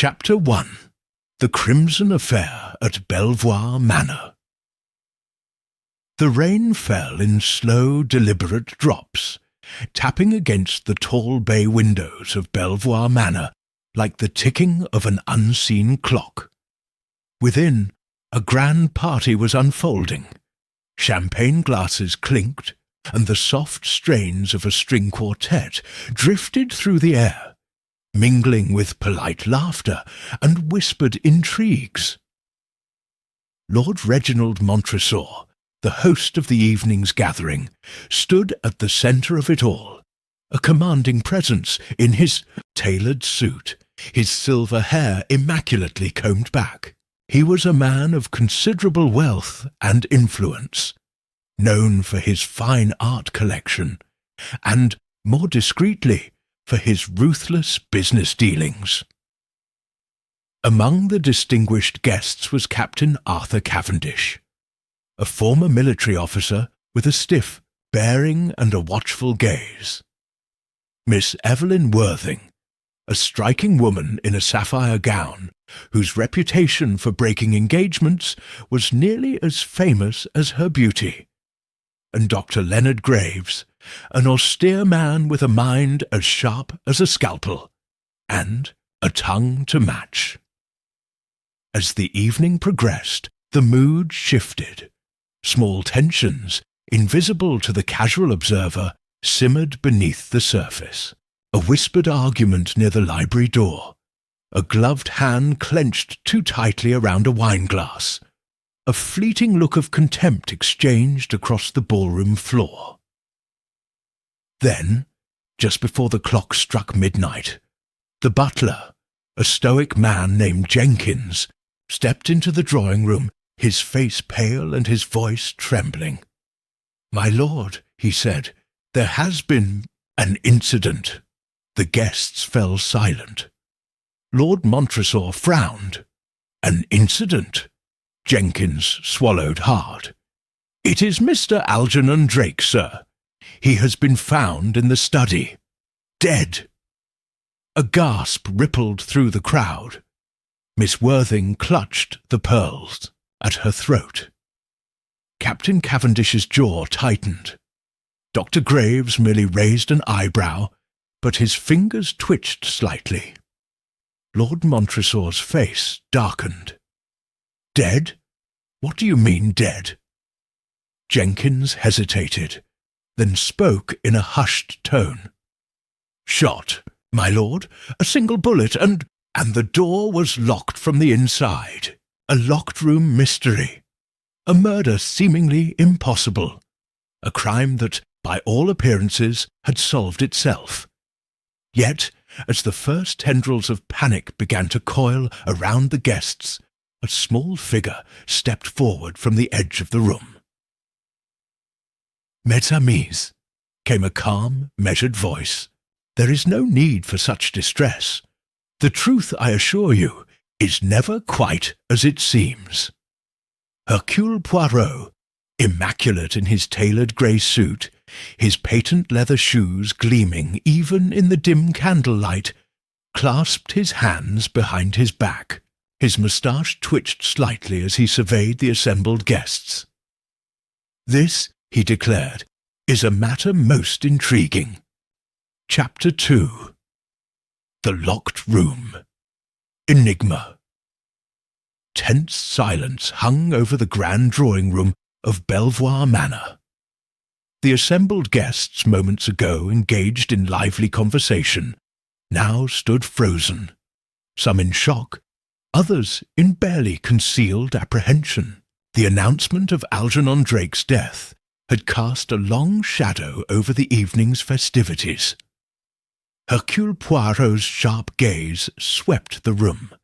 Chapter 1. The Crimson Affair at Belvoir Manor. The rain fell in slow, deliberate drops, tapping against the tall bay windows of Belvoir Manor like the ticking of an unseen clock. Within, a grand party was unfolding. Champagne glasses clinked, and the soft strains of a string quartet drifted through the air, mingling with polite laughter and whispered intrigues. Lord Reginald Montresor, the host of the evening's gathering, stood at the centre of it all, a commanding presence in his tailored suit, his silver hair immaculately combed back. He was a man of considerable wealth and influence, known for his fine art collection, and, more discreetly, for his ruthless business dealings. Among the distinguished guests was Captain Arthur Cavendish, a former military officer with a stiff bearing and a watchful gaze. Miss Evelyn Worthing, a striking woman in a sapphire gown, whose reputation for breaking engagements was nearly as famous as her beauty, and Dr. Leonard Graves, an austere man with a mind as sharp as a scalpel, and a tongue to match. As the evening progressed, the mood shifted. Small tensions, invisible to the casual observer, simmered beneath the surface. A whispered argument near the library door, a gloved hand clenched too tightly around a wine-glass, a fleeting look of contempt exchanged across the ballroom floor. Then, just before the clock struck midnight, the butler, a stoic man named Jenkins, stepped into the drawing-room, his face pale and his voice trembling. "My lord," he said, "there has been an incident." The guests fell silent. Lord Montresor frowned. "An incident?" Jenkins swallowed hard. "It is Mr. Algernon Drake, sir. He has been found in the study, dead." A gasp rippled through the crowd. Miss Worthing clutched the pearls at her throat. Captain Cavendish's jaw tightened. Dr. Graves merely raised an eyebrow, but his fingers twitched slightly. Lord Montresor's face darkened. "Dead? What do you mean, dead?" Jenkins hesitated, then spoke in a hushed tone. "Shot, my lord, a single bullet, and the door was locked from the inside. A locked-room mystery. A murder seemingly impossible. A crime that, by all appearances, had solved itself. Yet, as the first tendrils of panic began to coil around the guests, a small figure stepped forward from the edge of the room. "Mes amis," came a calm, measured voice, "there is no need for such distress. The truth, I assure you, is never quite as it seems." Hercule Poirot, immaculate in his tailored grey suit, his patent leather shoes gleaming even in the dim candlelight, clasped his hands behind his back. His moustache twitched slightly as he surveyed the assembled guests. "This," he declared, "is a matter most intriguing." Chapter 2. The Locked Room. Enigma. Tense silence hung over the grand drawing-room of Belvoir Manor. The assembled guests, moments ago engaged in lively conversation, now stood frozen, some in shock, others in barely concealed apprehension. The announcement of Algernon Drake's death had cast a long shadow over the evening's festivities. Hercule Poirot's sharp gaze swept the room,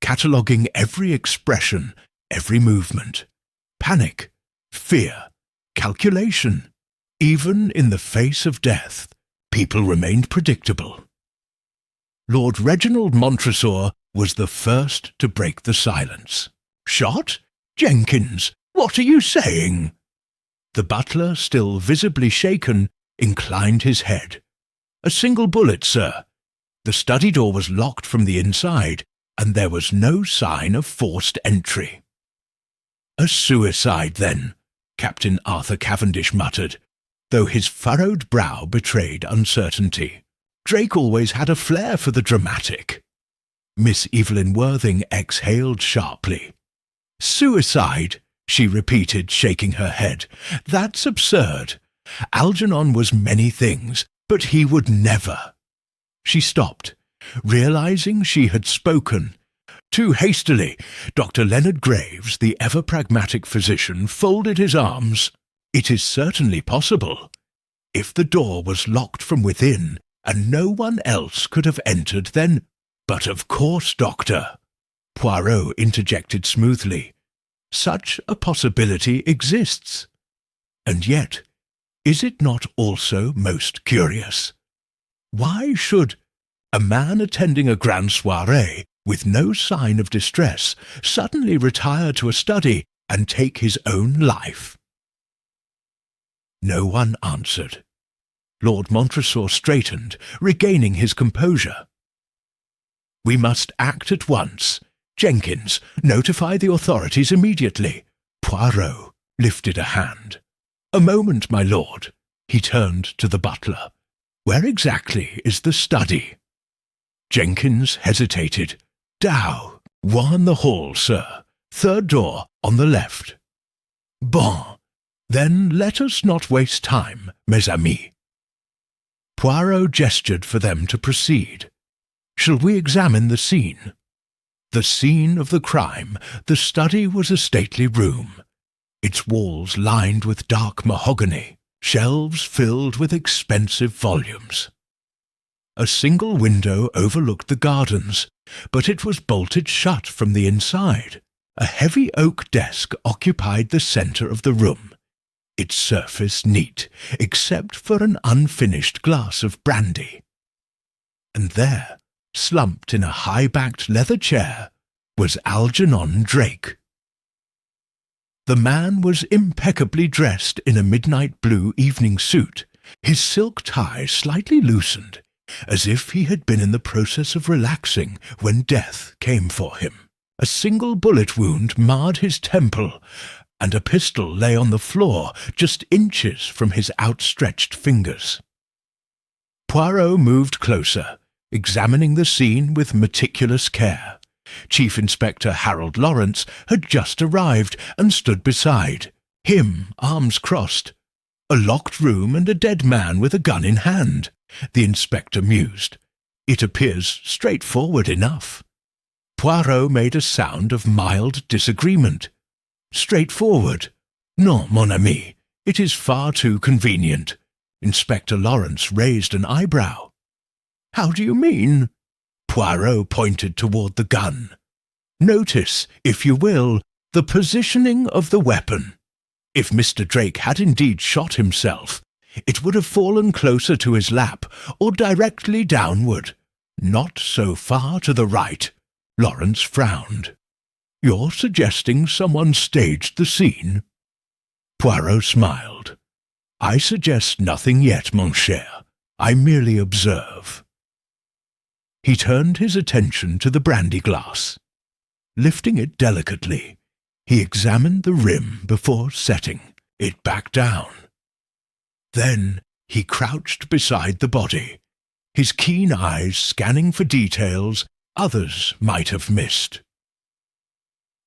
cataloguing every expression, every movement. Panic, fear, calculation. Even in the face of death, people remained predictable. Lord Reginald Montresor was the first to break the silence. "Shot? Jenkins, what are you saying?" The butler, still visibly shaken, inclined his head. "A single bullet, sir. The study door was locked from the inside, and there was no sign of forced entry. "A suicide, then," Captain Arthur Cavendish muttered, though his furrowed brow betrayed uncertainty. Drake always had a flair for the dramatic. Miss Evelyn Worthing exhaled sharply. "Suicide," she repeated, shaking her head. "That's absurd. Algernon was many things, but he would never—" She stopped, realizing she had spoken too hastily. Dr. Leonard Graves, the ever-pragmatic physician, folded his arms. "It is certainly possible. If the door was locked from within, and no one else could have entered, then—" "But of course, Doctor," Poirot interjected smoothly, "such a possibility exists. And yet, is it not also most curious? Why should a man attending a grand soirée with no sign of distress suddenly retire to a study and take his own life?" No one answered. Lord Montresor straightened, regaining his composure. "We must act at once. Jenkins, notify the authorities immediately." Poirot lifted a hand. "A moment, my lord." He turned to the butler. "Where exactly is the study?" Jenkins hesitated. "Dow, one in the hall, sir. Third door on the left." "Bon. Then let us not waste time, mes amis." Poirot gestured for them to proceed. "Shall we examine the scene?" The scene of the crime, the study, was a stately room, its walls lined with dark mahogany, shelves filled with expensive volumes. A single window overlooked the gardens, but it was bolted shut from the inside. A heavy oak desk occupied the centre of the room, its surface neat, except for an unfinished glass of brandy. And there, slumped in a high-backed leather chair, was Algernon Drake. The man was impeccably dressed in a midnight blue evening suit, his silk tie slightly loosened, as if he had been in the process of relaxing when death came for him. A single bullet wound marred his temple, and a pistol lay on the floor just inches from his outstretched fingers. Poirot moved closer, examining the scene with meticulous care. Chief Inspector Harold Lawrence had just arrived and stood beside him, arms crossed. "A locked room and a dead man with a gun in hand," the inspector mused. "It appears straightforward enough." Poirot made a sound of mild disagreement. "Straightforward? Non, mon ami. It is far too convenient." Inspector Lawrence raised an eyebrow. "How do you mean?" Poirot pointed toward the gun. "Notice, if you will, the positioning of the weapon. If Mr. Drake had indeed shot himself, it would have fallen closer to his lap or directly downward, not so far to the right." Lawrence frowned. "You're suggesting someone staged the scene?" Poirot smiled. "I suggest nothing yet, mon cher. I merely observe." He turned his attention to the brandy glass. Lifting it delicately, he examined the rim before setting it back down. Then he crouched beside the body, his keen eyes scanning for details others might have missed.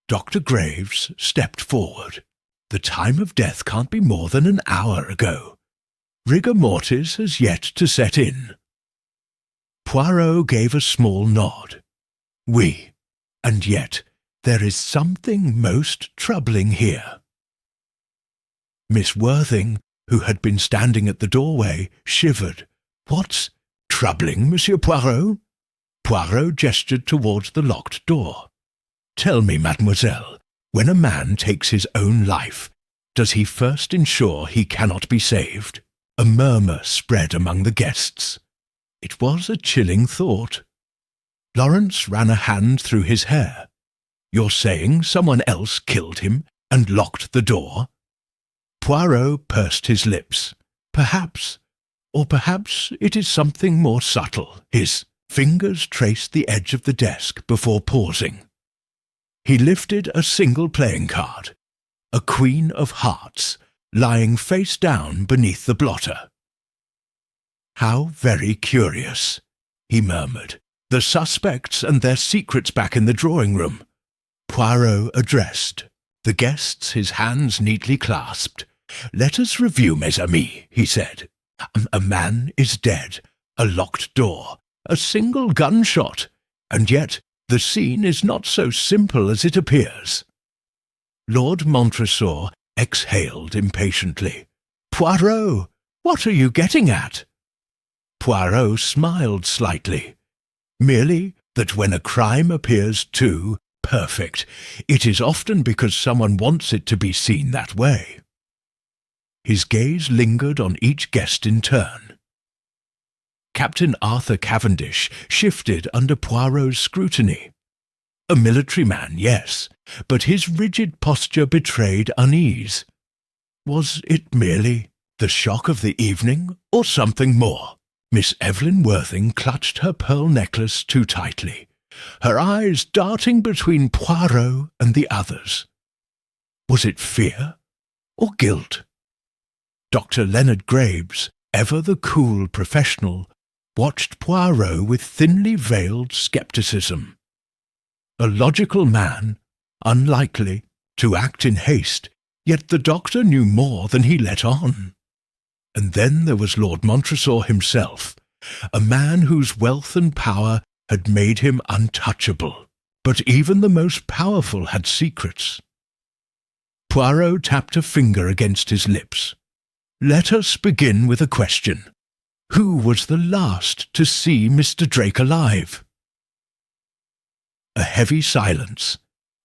Dr. Graves stepped forward. "The time of death can't be more than an hour ago. Rigor mortis has yet to set in." Poirot gave a small nod. "Oui, and yet there is something most troubling here." Miss Worthing, who had been standing at the doorway, shivered. "What's troubling, Monsieur Poirot?" Poirot gestured towards the locked door. "Tell me, mademoiselle, when a man takes his own life, does he first ensure he cannot be saved?" A murmur spread among the guests. It was a chilling thought. Lawrence ran a hand through his hair. "You're saying someone else killed him and locked the door?" Poirot pursed his lips. "Perhaps, or perhaps it is something more subtle, his Fingers traced the edge of the desk before pausing. He lifted a single playing card, a queen of hearts, lying face down beneath the blotter. "How very curious," he murmured. "The suspects and their secrets back in the drawing-room." Poirot addressed the guests, his hands neatly clasped. "Let us review, mes amis," he said. "A man is dead, a locked door, a single gunshot, and yet the scene is not so simple as it appears." Lord Montresor exhaled impatiently. "Poirot, what are you getting at?" Poirot smiled slightly. "Merely that when a crime appears too perfect, it is often because someone wants it to be seen that way." His gaze lingered on each guest in turn. Captain Arthur Cavendish shifted under Poirot's scrutiny. A military man, yes, but his rigid posture betrayed unease. Was it merely the shock of the evening, or something more? Miss Evelyn Worthing clutched her pearl necklace too tightly, her eyes darting between Poirot and the others. Was it fear or guilt? Dr. Leonard Graves, ever the cool professional, watched Poirot with thinly veiled scepticism. A logical man, unlikely to act in haste, yet the doctor knew more than he let on. And then there was Lord Montresor himself, a man whose wealth and power had made him untouchable, but even the most powerful had secrets. Poirot tapped a finger against his lips. "Let us begin with a question. Who was the last to see Mr. Drake alive?" A heavy silence.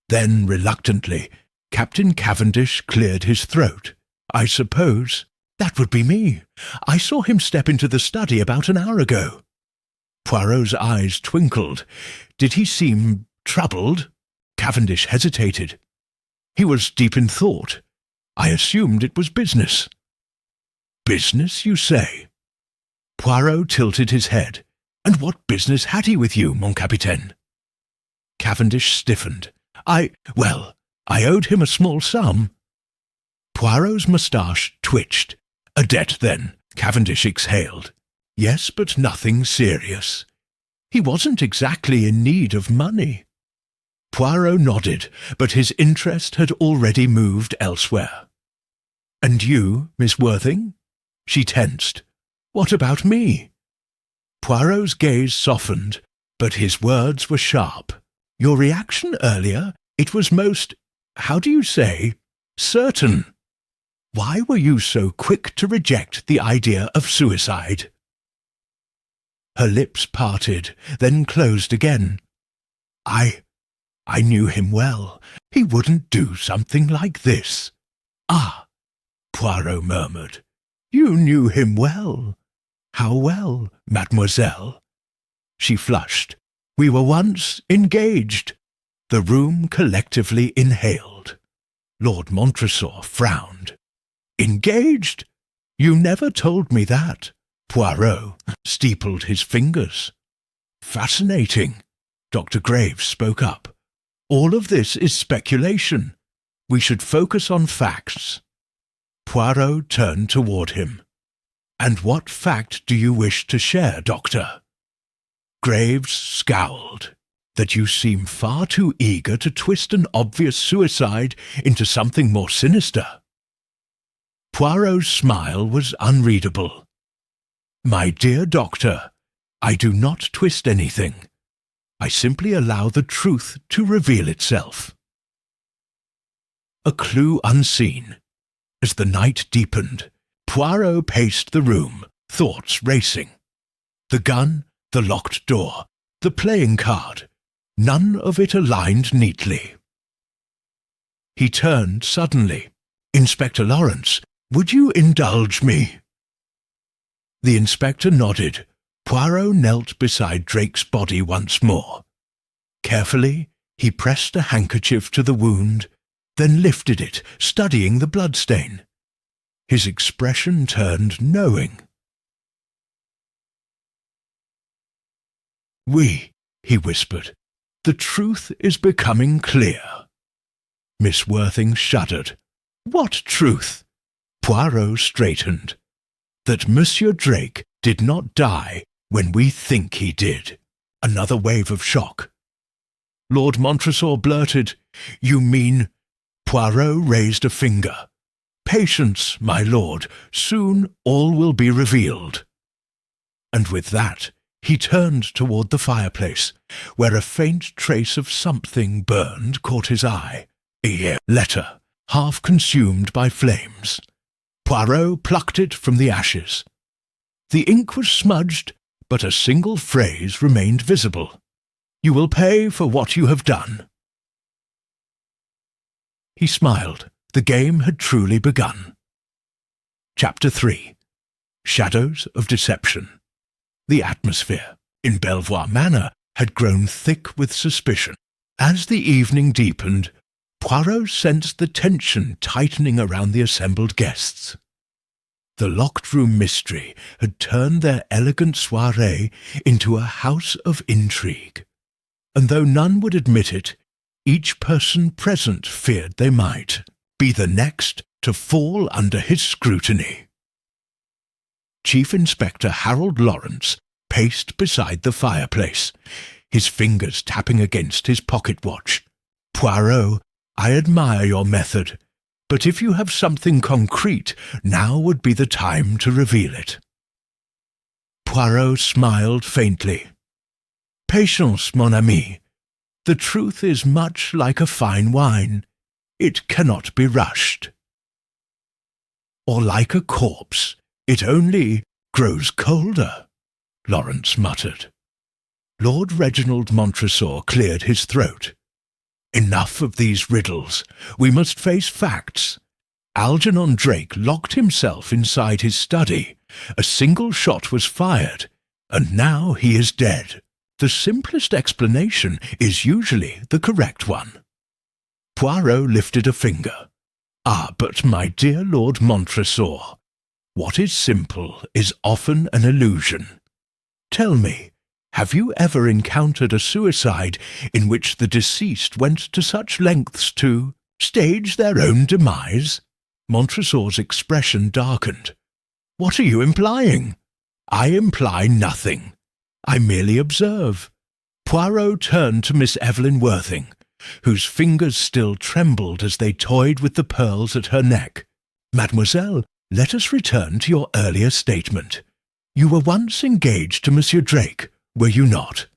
Then, reluctantly, Captain Cavendish cleared his throat. "I suppose that would be me. I saw him step into the study about an hour ago." Poirot's eyes twinkled. Did he seem troubled? Cavendish hesitated. He was deep in thought. I assumed it was business. "Business, you say?" Poirot tilted his head. "And what business had he with you, mon capitaine?" Cavendish stiffened. I owed him a small sum." Poirot's moustache twitched. "A debt, then," Cavendish exhaled. "Yes, but nothing serious. He wasn't exactly in need of money." Poirot nodded, but his interest had already moved elsewhere. "And you, Miss Worthing?" She tensed. "What about me?" Poirot's gaze softened, but his words were sharp. "Your reaction earlier, it was most, how do you say, certain. Why were you so quick to reject the idea of suicide?" Her lips parted, then closed again. I knew him well. He wouldn't do something like this." "Ah," Poirot murmured. "You knew him well. How well, mademoiselle?" She flushed. "We were once engaged." The room collectively inhaled. Lord Montresor frowned. "Engaged? You never told me that." Poirot steepled his fingers. "Fascinating." Dr. Graves spoke up. "All of this is speculation. We should focus on facts." Poirot turned toward him. "And what fact do you wish to share, Doctor?" Graves scowled. "That you seem far too eager to twist an obvious suicide into something more sinister." Poirot's smile was unreadable. "My dear doctor, I do not twist anything. I simply allow the truth to reveal itself." A clue unseen. As the night deepened, Poirot paced the room, thoughts racing. The gun, the locked door, the playing card, none of it aligned neatly. He turned suddenly. "Inspector Lawrence, would you indulge me?" The inspector nodded. Poirot knelt beside Drake's body once more. Carefully, he pressed a handkerchief to the wound, then lifted it, studying the bloodstain. His expression turned knowing. "Oui," he whispered. "The truth is becoming clear." Miss Worthing shuddered. "What truth?" Poirot straightened. "That Monsieur Drake did not die when we think he did." Another wave of shock. Lord Montresor blurted, "You mean—" Poirot raised a finger. "Patience, my lord. Soon all will be revealed." And with that, he turned toward the fireplace, where a faint trace of something burned caught his eye. A letter, half consumed by flames. Poirot plucked it from the ashes. The ink was smudged, but a single phrase remained visible. "You will pay for what you have done." He smiled. The game had truly begun. Chapter 3. Shadows of Deception. The atmosphere in Belvoir Manor had grown thick with suspicion. As the evening deepened, Poirot sensed the tension tightening around the assembled guests. The locked-room mystery had turned their elegant soirée into a house of intrigue, and though none would admit it, each person present feared they might be the next to fall under his scrutiny. Chief Inspector Harold Lawrence paced beside the fireplace, his fingers tapping against his pocket watch. "Poirot, I admire your method, but if you have something concrete, now would be the time to reveal it." Poirot smiled faintly. "Patience, mon ami. The truth is much like a fine wine. It cannot be rushed." "Or like a corpse, it only grows colder," Lawrence muttered. Lord Reginald Montresor cleared his throat. "Enough of these riddles. We must face facts. Algernon Drake locked himself inside his study. A single shot was fired, and now he is dead. The simplest explanation is usually the correct one." Poirot lifted a finger. "Ah, but my dear Lord Montresor, what is simple is often an illusion. Tell me, have you ever encountered a suicide in which the deceased went to such lengths to stage their own demise?" Montresor's expression darkened. "What are you implying?" "I imply nothing. I merely observe." Poirot turned to Miss Evelyn Worthing, whose fingers still trembled as they toyed with the pearls at her neck. "Mademoiselle, let us return to your earlier statement. You were once engaged to Monsieur Drake, were you not?"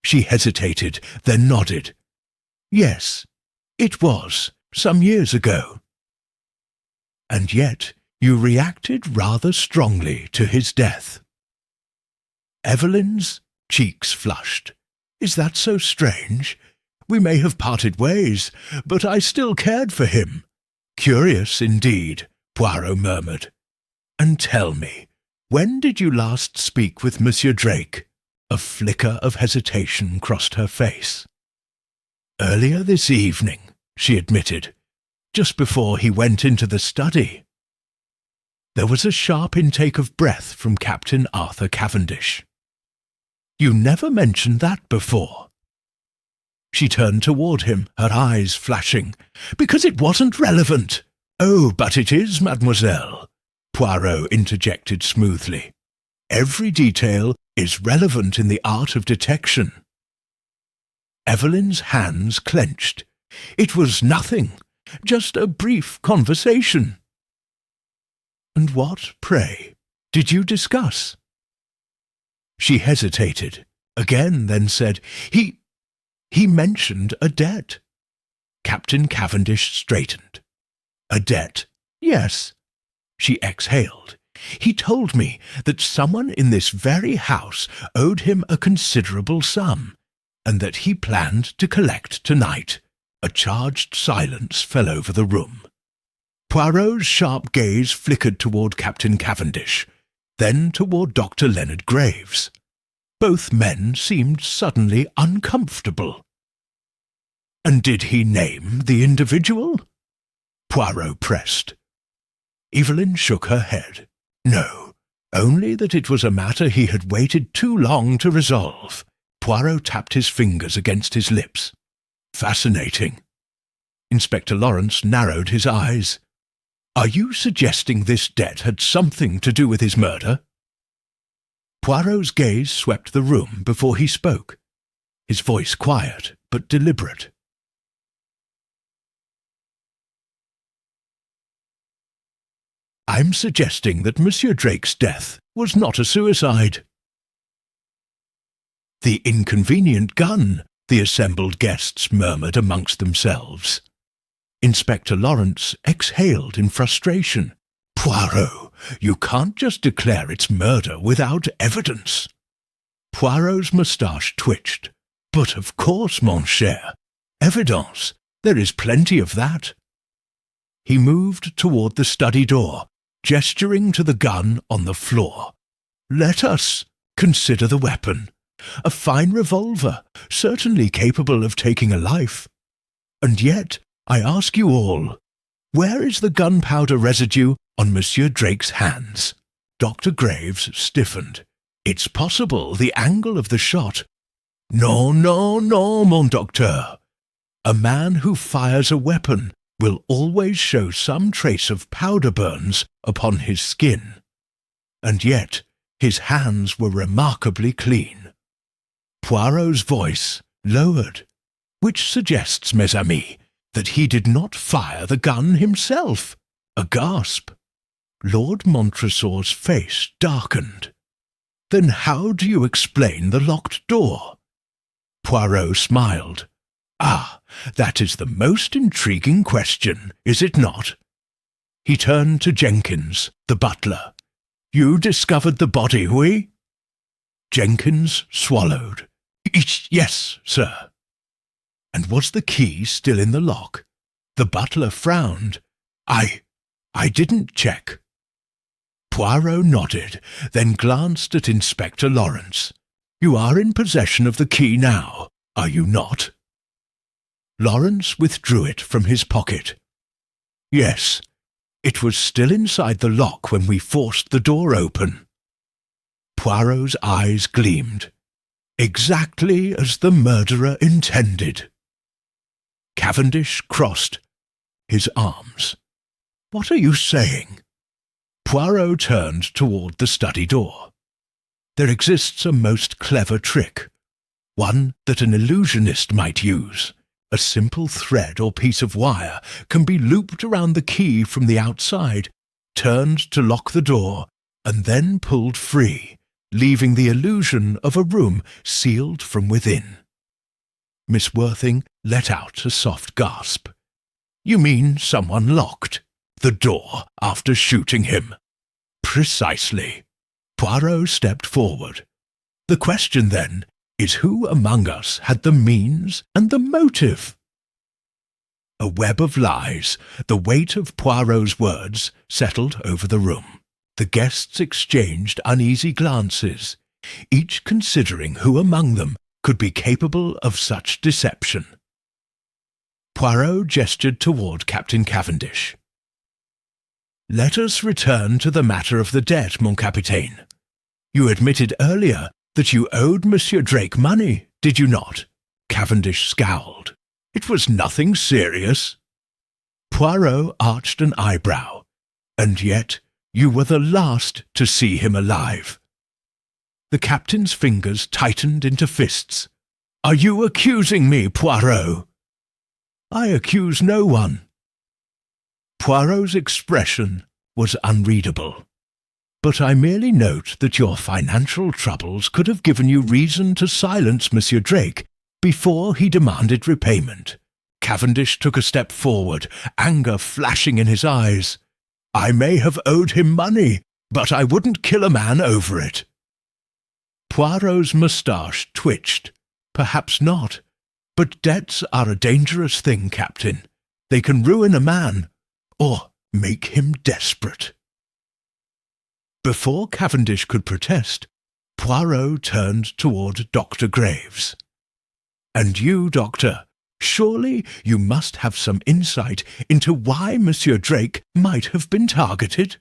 She hesitated, then nodded. "Yes, it was, some years ago." "And yet you reacted rather strongly to his death." Evelyn's cheeks flushed. "Is that so strange? We may have parted ways, but I still cared for him." "Curious indeed," Poirot murmured. "And tell me, when did you last speak with Monsieur Drake?" A flicker of hesitation crossed her face. "Earlier this evening," she admitted, "just before he went into the study." There was a sharp intake of breath from Captain Arthur Cavendish. "You never mentioned that before." She turned toward him, her eyes flashing. "Because it wasn't relevant." "Oh, but it is, mademoiselle," Poirot interjected smoothly. "Every detail is relevant in the art of detection." Evelyn's hands clenched. "It was nothing, just a brief conversation." "And what, pray, did you discuss?" She hesitated, again then said, He mentioned a debt." Captain Cavendish straightened. "A debt? Yes." She exhaled. "He told me that someone in this very house owed him a considerable sum, and that he planned to collect tonight." A charged silence fell over the room. Poirot's sharp gaze flickered toward Captain Cavendish, then toward Dr. Leonard Graves. Both men seemed suddenly uncomfortable. "And did he name the individual?" Poirot pressed. Evelyn shook her head. "No, only that it was a matter he had waited too long to resolve. Poirot tapped his fingers against his lips. Fascinating. Inspector Lawrence narrowed his eyes. Are you suggesting this debt had something to do with his murder? Poirot's gaze swept the room before he spoke, his voice quiet but deliberate. I'm suggesting that Monsieur Drake's death was not a suicide. The inconvenient gun, the assembled guests murmured amongst themselves. Inspector Lawrence exhaled in frustration. Poirot, you can't just declare it's murder without evidence. Poirot's moustache twitched. But of course, mon cher. Evidence. There is plenty of that. He moved toward the study door, gesturing to the gun on the floor. Let us consider the weapon. A fine revolver, certainly capable of taking a life. And yet, I ask you all, where is the gunpowder residue on Monsieur Drake's hands? Dr. Graves stiffened. It's possible the angle of the shot. No, mon docteur. A man who fires a weapon will always show some trace of powder burns upon his skin. And yet, his hands were remarkably clean. Poirot's voice lowered, which suggests, mes amis, that he did not fire the gun himself. A gasp. Lord Montresor's face darkened. Then how do you explain the locked door? Poirot smiled. Ah, that is the most intriguing question, is it not? He turned to Jenkins, the butler. You discovered the body, oui? Jenkins swallowed. Yes, sir. And was the key still in the lock? The butler frowned. I didn't check. Poirot nodded, then glanced at Inspector Lawrence. You are in possession of the key now, are you not? Lawrence withdrew it from his pocket. Yes, it was still inside the lock when we forced the door open. Poirot's eyes gleamed. Exactly as the murderer intended. Cavendish crossed his arms. What are you saying? Poirot turned toward the study door. There exists a most clever trick, one that an illusionist might use. A simple thread or piece of wire can be looped around the key from the outside, turned to lock the door, and then pulled free, leaving the illusion of a room sealed from within. Miss Worthing let out a soft gasp. You mean someone locked the door after shooting him? Precisely. Poirot stepped forward. The question, then, is who among us had the means and the motive? A web of lies, the weight of Poirot's words, settled over the room. The guests exchanged uneasy glances, each considering who among them could be capable of such deception. Poirot gestured toward Captain Cavendish. Let us return to the matter of the debt, mon capitaine. You admitted earlier that you owed Monsieur Drake money, did you not? Cavendish scowled. It was nothing serious. Poirot arched an eyebrow. And yet you were the last to see him alive. The captain's fingers tightened into fists. Are you accusing me, Poirot? I accuse no one. Poirot's expression was unreadable. But I merely note that your financial troubles could have given you reason to silence Monsieur Drake before he demanded repayment. Cavendish took a step forward, anger flashing in his eyes. I may have owed him money, but I wouldn't kill a man over it. Poirot's moustache twitched. Perhaps not. But debts are a dangerous thing, Captain. They can ruin a man, or make him desperate. Before Cavendish could protest, Poirot turned toward Dr. Graves. And you, Doctor, surely you must have some insight into why Monsieur Drake might have been targeted?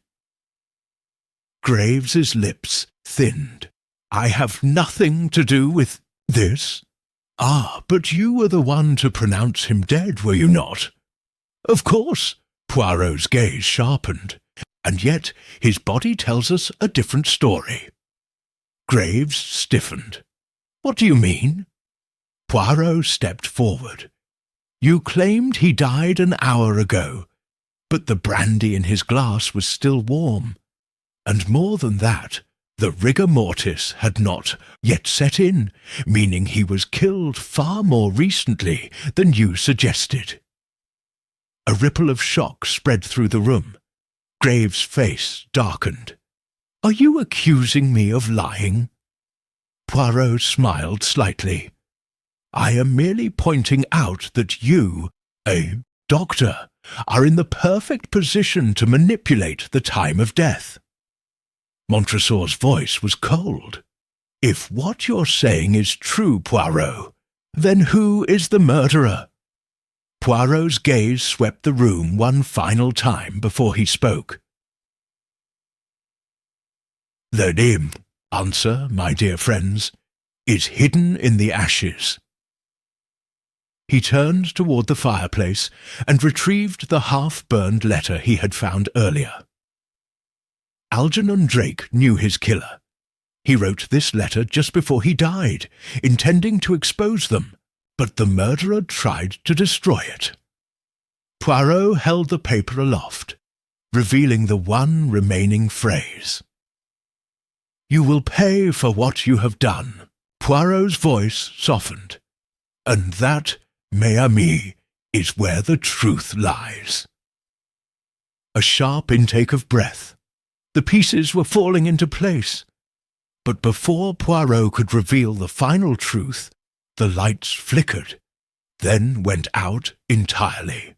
Graves's lips thinned. "I have nothing to do with this." "Ah, but you were the one to pronounce him dead, were you not?" "Of course." Poirot's gaze sharpened. "And yet his body tells us a different story." Graves stiffened. "What do you mean?" Poirot stepped forward. "You claimed he died an hour ago, but the brandy in his glass was still warm. And more than that, the rigor mortis had not yet set in, meaning he was killed far more recently than you suggested." A ripple of shock spread through the room. Graves' face darkened. "Are you accusing me of lying?" Poirot smiled slightly. "I am merely pointing out that you, a doctor, are in the perfect position to manipulate the time of death." Montresor's voice was cold. "If what you're saying is true, Poirot, then who is the murderer?" Poirot's gaze swept the room one final time before he spoke. "The name, answer, my dear friends, is hidden in the ashes." He turned toward the fireplace and retrieved the half-burned letter he had found earlier. Algernon Drake knew his killer. He wrote this letter just before he died, intending to expose them, but the murderer tried to destroy it. Poirot held the paper aloft, revealing the one remaining phrase. "You will pay for what you have done." Poirot's voice softened. "And that, mes amis, is where the truth lies." A sharp intake of breath. The pieces were falling into place. But before Poirot could reveal the final truth, the lights flickered, then went out entirely.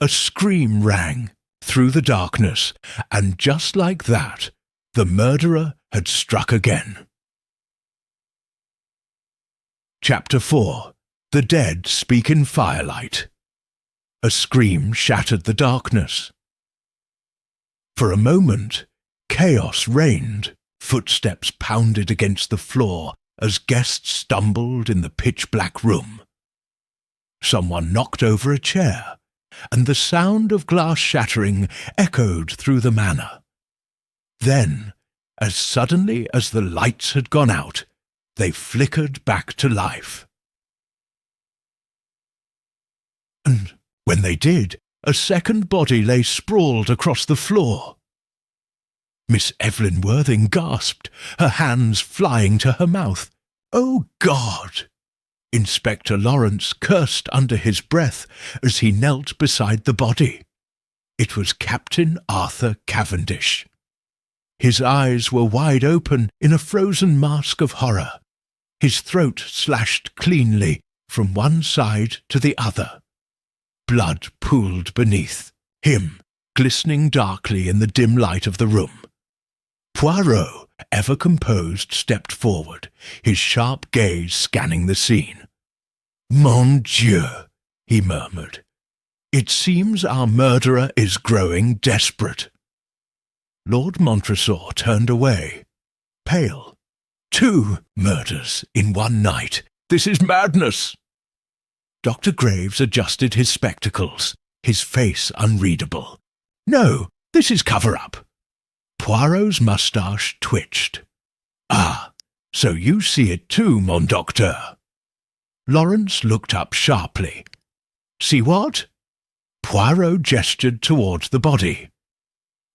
A scream rang through the darkness, and just like that, the murderer had struck again. Chapter 4. The Dead Speak in Firelight. A scream shattered the darkness. For a moment, chaos reigned. Footsteps pounded against the floor as guests stumbled in the pitch-black room. Someone knocked over a chair, and the sound of glass shattering echoed through the manor. Then, as suddenly as the lights had gone out, they flickered back to life. And when they did, a second body lay sprawled across the floor. Miss Evelyn Worthing gasped, her hands flying to her mouth. "Oh, God!" Inspector Lawrence cursed under his breath as he knelt beside the body. It was Captain Arthur Cavendish. His eyes were wide open in a frozen mask of horror, his throat slashed cleanly from one side to the other. Blood pooled beneath him, glistening darkly in the dim light of the room. Poirot, ever composed, stepped forward, his sharp gaze scanning the scene. "Mon Dieu," he murmured. "It seems our murderer is growing desperate." Lord Montresor turned away, pale. "2 murders in one night. This is madness." Dr. Graves adjusted his spectacles, his face unreadable. "No, this is cover-up." Poirot's moustache twitched. "Ah, so you see it too, mon docteur." Lawrence looked up sharply. "See what?" Poirot gestured towards the body.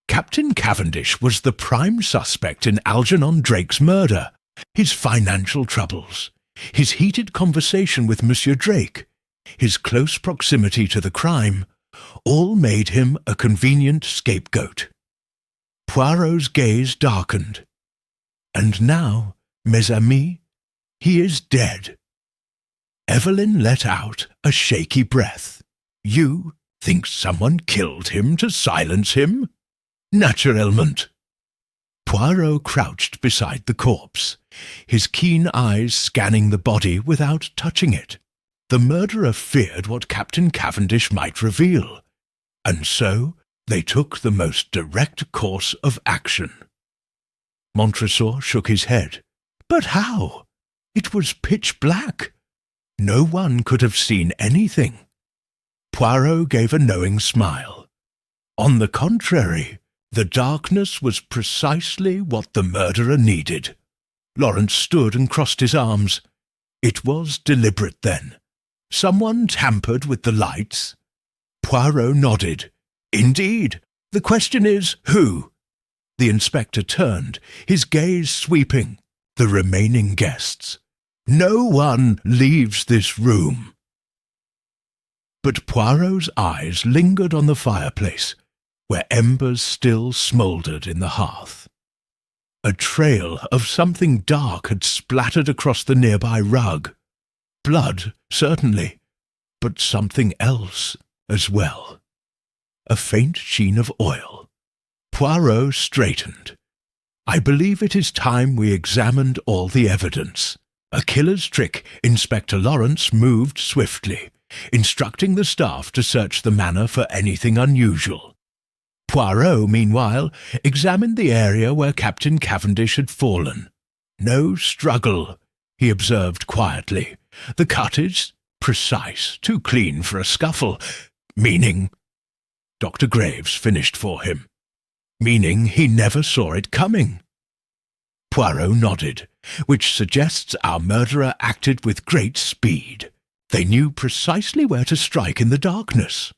Captain Cavendish was the prime suspect in Algernon Drake's murder. His financial troubles, his heated conversation with Monsieur Drake, his close proximity to the crime, all made him a convenient scapegoat. Poirot's gaze darkened. "And now, mes amis, he is dead." Evelyn let out a shaky breath. "You think someone killed him to silence him?" "Naturellement." Poirot crouched beside the corpse, his keen eyes scanning the body without touching it. The murderer feared what Captain Cavendish might reveal, and so, They took the most direct course of action. Montresor shook his head. But how? It was pitch black. No one could have seen anything. Poirot gave a knowing smile. On the contrary, the darkness was precisely what the murderer needed. Lawrence stood and crossed his arms. It was deliberate, then. Someone tampered with the lights? Poirot nodded. Indeed. The question is, who? The inspector turned, his gaze sweeping the remaining guests. No one leaves this room. But Poirot's eyes lingered on the fireplace, where embers still smouldered in the hearth. A trail of something dark had splattered across the nearby rug. Blood, certainly, but something else as well. A faint sheen of oil. Poirot straightened. I believe it is time we examined all the evidence. A killer's trick. Inspector Lawrence moved swiftly, instructing the staff to search the manor for anything unusual. Poirot, meanwhile, examined the area where Captain Cavendish had fallen. No struggle, he observed quietly. The cut is precise, too clean for a scuffle. Meaning? Dr. Graves finished for him. Meaning he never saw it coming. Poirot nodded, which suggests our murderer acted with great speed. They knew precisely where to strike in the darkness.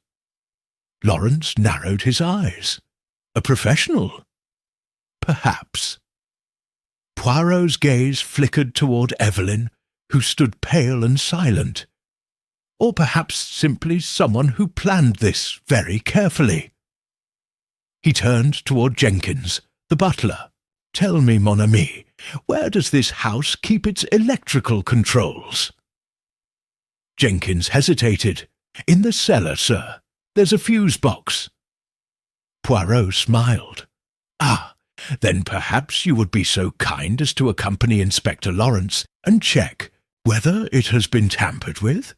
Lawrence narrowed his eyes. A professional? Perhaps. Poirot's gaze flickered toward Evelyn, who stood pale and silent. Or perhaps simply someone who planned this very carefully. He turned toward Jenkins, the butler. Tell me, mon ami, where does this house keep its electrical controls? Jenkins hesitated. In the cellar, sir. There's a fuse box. Poirot smiled. Ah, then perhaps you would be so kind as to accompany Inspector Lawrence and check whether it has been tampered with?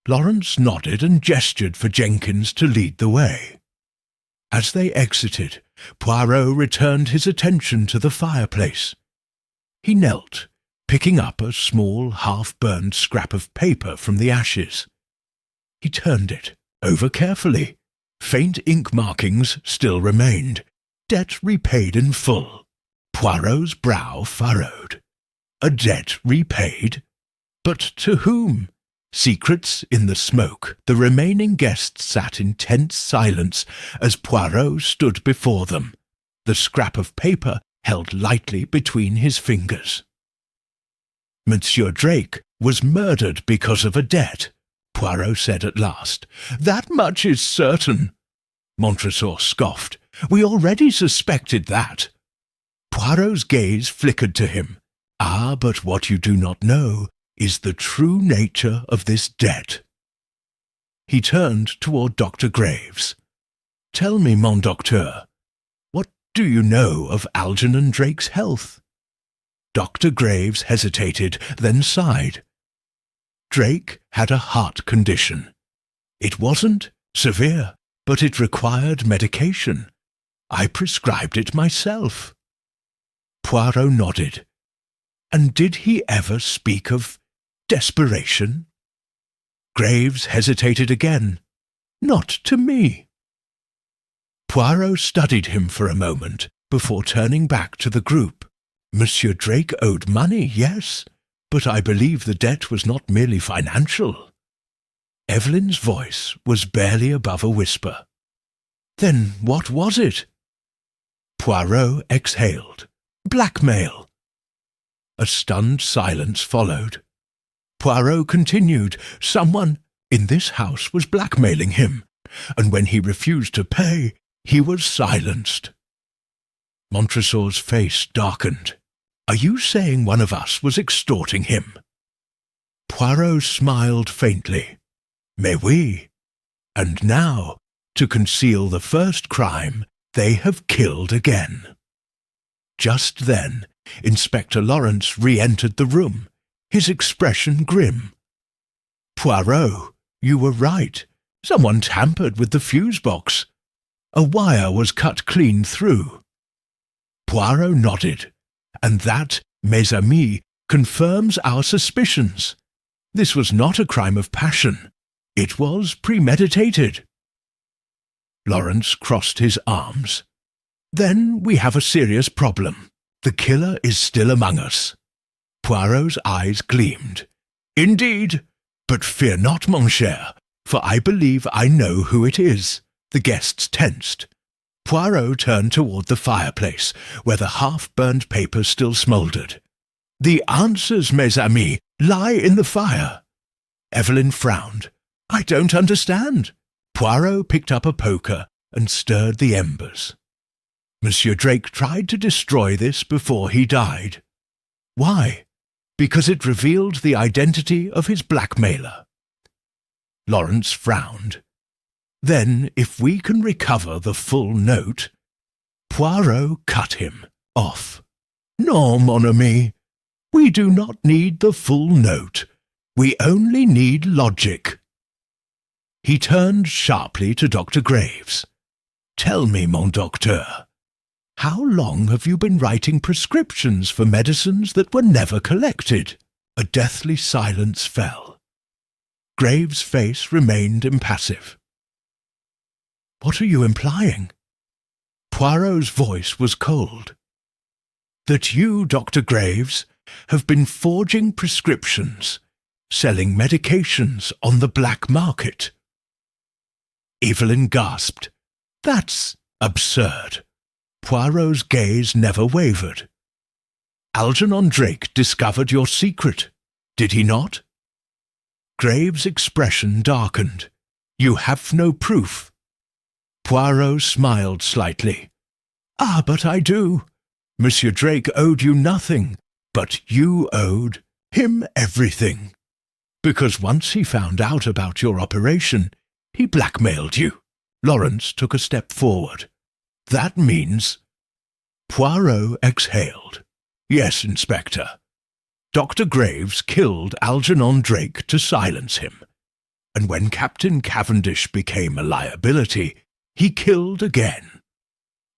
Lawrence nodded and gestured for Jenkins to lead the way. As they exited, Poirot returned his attention to the fireplace. He knelt, picking up a small, half-burned scrap of paper from the ashes. He turned it over carefully. Faint ink markings still remained. Debt repaid in full. Poirot's brow furrowed. A debt repaid? But to whom? Secrets in the smoke. The remaining guests sat in tense silence as Poirot stood before them, the scrap of paper held lightly between his fingers. Monsieur Drake was murdered because of a debt, Poirot said at last. That much is certain. Montresor scoffed. We already suspected that. Poirot's gaze flickered to him. Ah, but what you do not know is the true nature of this debt. He turned toward Dr. Graves. Tell me, mon docteur, what do you know of Algernon Drake's health? Dr. Graves hesitated, then sighed. Drake had a heart condition. It wasn't severe, but it required medication. I prescribed it myself. Poirot nodded. And did he ever speak of desperation? Graves hesitated again. Not to me. Poirot studied him for a moment before turning back to the group. Monsieur Drake owed money, yes, but I believe the debt was not merely financial. Evelyn's voice was barely above a whisper. Then what was it? Poirot exhaled. Blackmail. A stunned silence followed. Poirot continued. Someone in this house was blackmailing him, and when he refused to pay, he was silenced. Montresor's face darkened. Are you saying one of us was extorting him? Poirot smiled faintly. Mais oui. And now, to conceal the first crime, they have killed again. Just then, Inspector Lawrence re-entered the room, his expression grim. Poirot, you were right. Someone tampered with the fuse box. a wire was cut clean through. Poirot nodded, and that, mes amis, confirms our suspicions. This was not a crime of passion. It was premeditated. Lawrence crossed his arms. Then we have a serious problem. The killer is still among us. Poirot's eyes gleamed. Indeed, but fear not, mon cher, for I believe I know who it is. The guests tensed. Poirot turned toward the fireplace, where the half-burned paper still smouldered. The answers, mes amis, lie in the fire. Evelyn frowned. I don't understand. Poirot picked up a poker and stirred the embers. Monsieur Drake tried to destroy this before he died. Why? Because it revealed the identity of his blackmailer. Lawrence frowned. Then, if we can recover the full note... Poirot cut him off. No, mon ami. We do not need the full note. We only need logic. He turned sharply to Dr. Graves. Tell me, mon docteur, how long have you been writing prescriptions for medicines that were never collected? A deathly silence fell. Graves' face remained impassive. What are you implying? Poirot's voice was cold. That you, Dr. Graves, have been forging prescriptions, selling medications on the black market. Evelyn gasped. That's absurd. Poirot's gaze never wavered. Algernon Drake discovered your secret, did he not? Graves' expression darkened. You have no proof. Poirot smiled slightly. Ah, but I do. Monsieur Drake owed you nothing, but you owed him everything. Because once he found out about your operation, he blackmailed you. Lawrence took a step forward. That means... Poirot exhaled. Yes, Inspector. Dr. Graves killed Algernon Drake to silence him. And when Captain Cavendish became a liability, he killed again.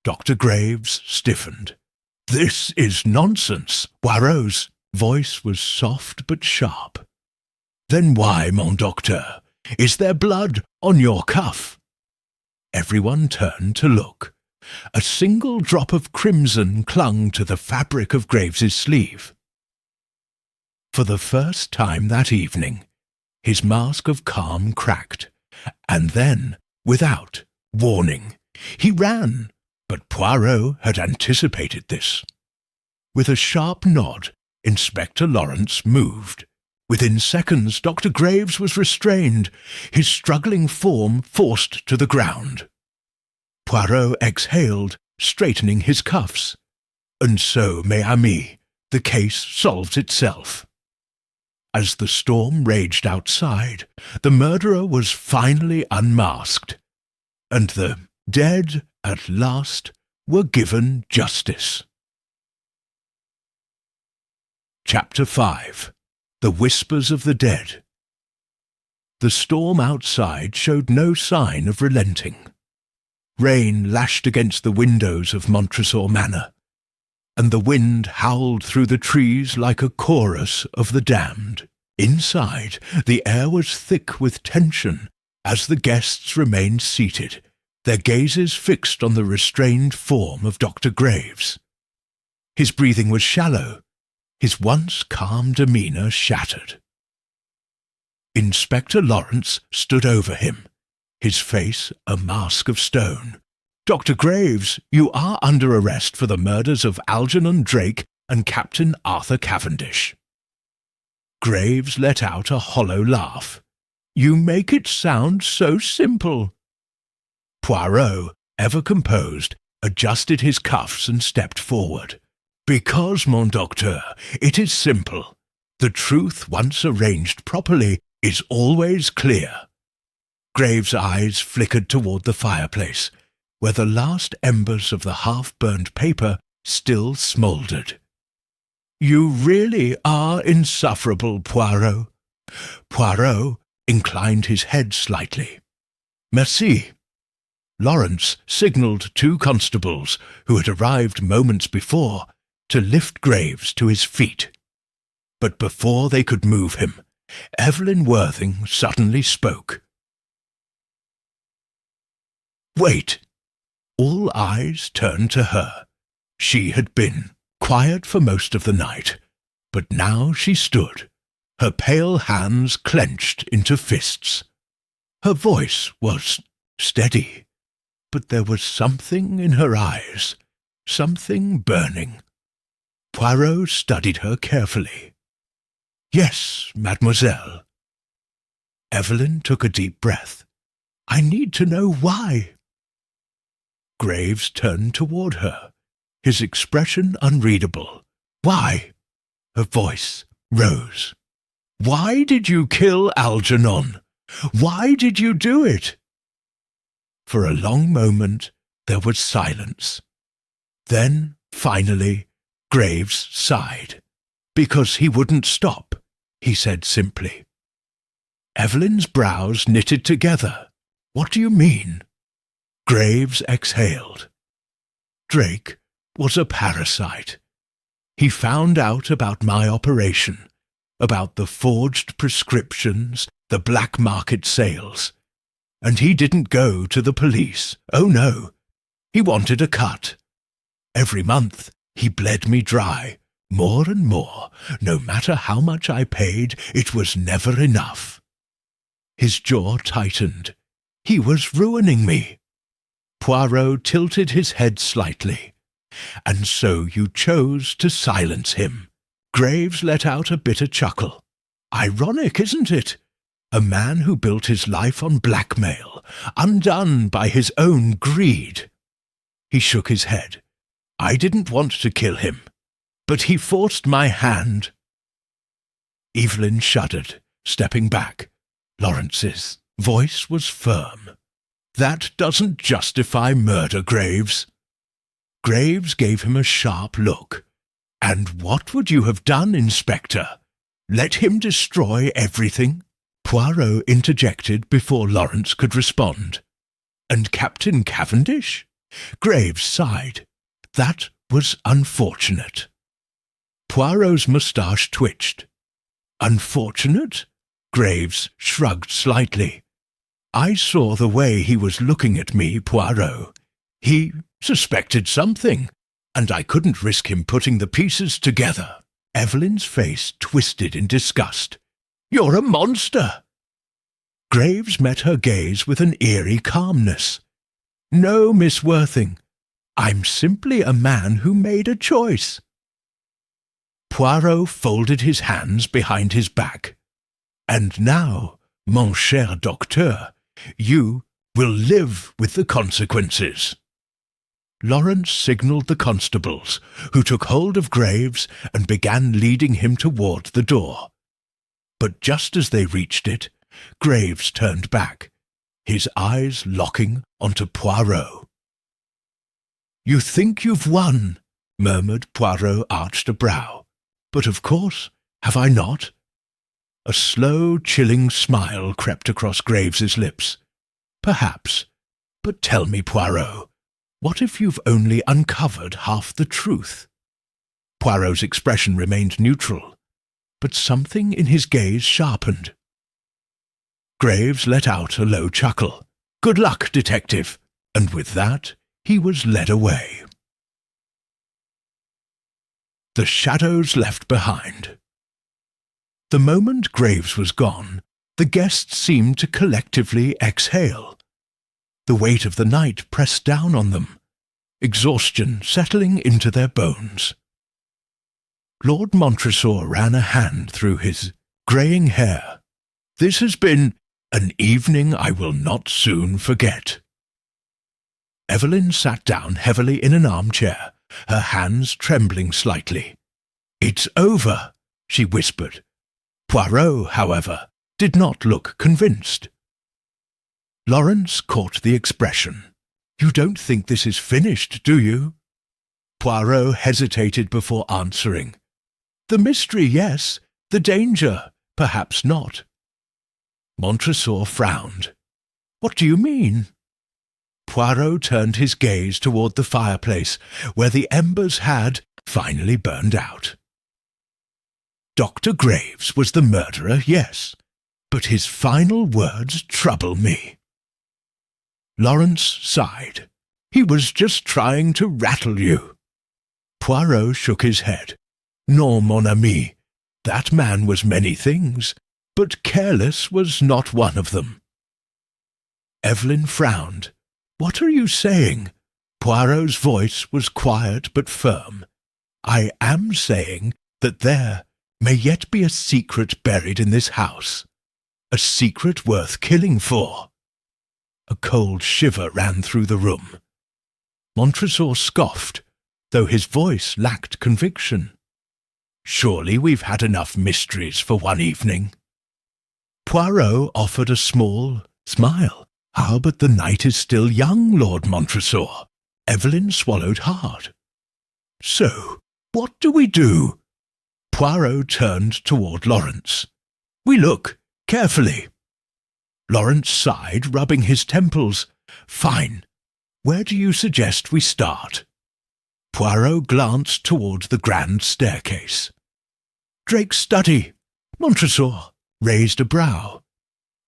Dr. Graves stiffened. This is nonsense. Poirot's voice was soft but sharp. Then why, mon docteur, is there blood on your cuff? Everyone turned to look. A single drop of crimson clung to the fabric of Graves's sleeve. For the first time that evening, his mask of calm cracked, and then, without warning, he ran, but Poirot had anticipated this. With a sharp nod, Inspector Lawrence moved. Within seconds, Dr. Graves was restrained, his struggling form forced to the ground. Poirot exhaled, straightening his cuffs. And so, mes amis, the case solved itself. As the storm raged outside, the murderer was finally unmasked, and the dead, at last, were given justice. Chapter 5. The Whispers of the Dead. The storm outside showed no sign of relenting. Rain lashed against the windows of Montresor Manor, and the wind howled through the trees like a chorus of the damned. Inside, the air was thick with tension as the guests remained seated, their gazes fixed on the restrained form of Dr. Graves. His breathing was shallow, his once calm demeanour shattered. Inspector Lawrence stood over him, his face a mask of stone. Dr. Graves, you are under arrest for the murders of Algernon Drake and Captain Arthur Cavendish. Graves let out a hollow laugh. You make it sound so simple. Poirot, ever composed, adjusted his cuffs and stepped forward. Because, mon docteur, it is simple. The truth, once arranged properly, is always clear. Graves' eyes flickered toward the fireplace, where the last embers of the half-burned paper still smouldered. You really are insufferable, Poirot. Poirot inclined his head slightly. Merci. Lawrence signalled 2 constables, who had arrived moments before, to lift Graves to his feet. But before they could move him, Evelyn Worthing suddenly spoke. "Wait!" All eyes turned to her. She had been quiet for most of the night, but now she stood, her pale hands clenched into fists. Her voice was steady, but there was something in her eyes, something burning. Poirot studied her carefully. "Yes, mademoiselle." Evelyn took a deep breath. "I need to know why." Graves turned toward her, his expression unreadable. "Why?" Her voice rose. "Why did you kill Algernon? Why did you do it?" For a long moment there was silence. Then, finally, Graves sighed. "Because he wouldn't stop," he said simply. Evelyn's brows knitted together. "What do you mean?" Graves exhaled. "Drake was a parasite. He found out about my operation, about the forged prescriptions, the black market sales. And he didn't go to the police. Oh no, he wanted a cut. Every month he bled me dry, more and more. No matter how much I paid, it was never enough." His jaw tightened. He was ruining me. Poirot tilted his head slightly. "And so you chose to silence him." Graves let out a bitter chuckle. "Ironic, isn't it? A man who built his life on blackmail, undone by his own greed." He shook his head. "I didn't want to kill him, but he forced my hand." Evelyn shuddered, stepping back. Lawrence's voice was firm. "That doesn't justify murder, Graves." Graves gave him a sharp look. "And what would you have done, Inspector? Let him destroy everything?" Poirot interjected before Lawrence could respond. "And Captain Cavendish?" Graves sighed. "That was unfortunate." Poirot's moustache twitched. "Unfortunate?" Graves shrugged slightly. "I saw the way he was looking at me, Poirot. He suspected something, and I couldn't risk him putting the pieces together." Evelyn's face twisted in disgust. "You're a monster!" Graves met her gaze with an eerie calmness. "No, Miss Worthing. I'm simply a man who made a choice." Poirot folded his hands behind his back. "And now, mon cher docteur, you will live with the consequences." Lawrence signalled the constables, who took hold of Graves and began leading him toward the door. But just as they reached it, Graves turned back, his eyes locking onto Poirot. "You think you've won," murmured Poirot, arched a brow. "But of course, have I not?" A slow, chilling smile crept across Graves's lips. "Perhaps. But tell me, Poirot, what if you've only uncovered half the truth?" Poirot's expression remained neutral, but something in his gaze sharpened. Graves let out a low chuckle. "Good luck, detective," and with that he was led away. The shadows left behind. The moment Graves was gone, the guests seemed to collectively exhale. The weight of the night pressed down on them, exhaustion settling into their bones. Lord Montresor ran a hand through his greying hair. "This has been an evening I will not soon forget." Evelyn sat down heavily in an armchair, her hands trembling slightly. "It's over," she whispered. Poirot, however, did not look convinced. Lawrence caught the expression. "You don't think this is finished, do you?" Poirot hesitated before answering. "The mystery, yes. The danger, perhaps not." Montresor frowned. "What do you mean?" Poirot turned his gaze toward the fireplace, where the embers had finally burned out. Dr. Graves was the murderer, yes, but his final words trouble me. Lawrence sighed. He was just trying to rattle you. Poirot shook his head. Non, mon ami. That man was many things, but careless was not one of them. Evelyn frowned. What are you saying? Poirot's voice was quiet but firm. I am saying that there may yet be a secret buried in this house. A secret worth killing for. A cold shiver ran through the room. Montresor scoffed, though his voice lacked conviction. Surely we've had enough mysteries for one evening. Poirot offered a small smile. Ah, but the night is still young, Lord Montresor. Evelyn swallowed hard. So, what do we do? Poirot turned toward Lawrence. We look carefully. Lawrence sighed, rubbing his temples. Fine. Where do you suggest we start? Poirot glanced toward the grand staircase. Drake's study. Montresor raised a brow.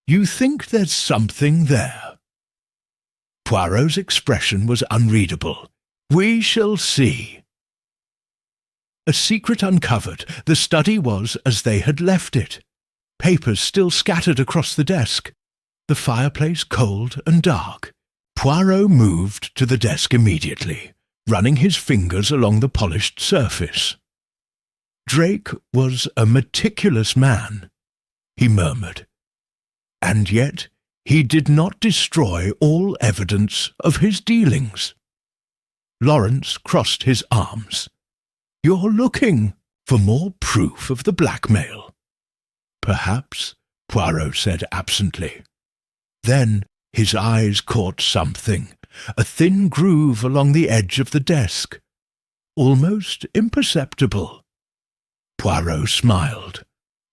You think there's something there? Poirot's expression was unreadable. We shall see. A secret uncovered, the study was as they had left it. Papers still scattered across the desk. The fireplace cold and dark. Poirot moved to the desk immediately, running his fingers along the polished surface. Drake was a meticulous man, he murmured. And yet he did not destroy all evidence of his dealings. Lawrence crossed his arms. You're looking for more proof of the blackmail. Perhaps, Poirot said absently. Then his eyes caught something, a thin groove along the edge of the desk, almost imperceptible. Poirot smiled.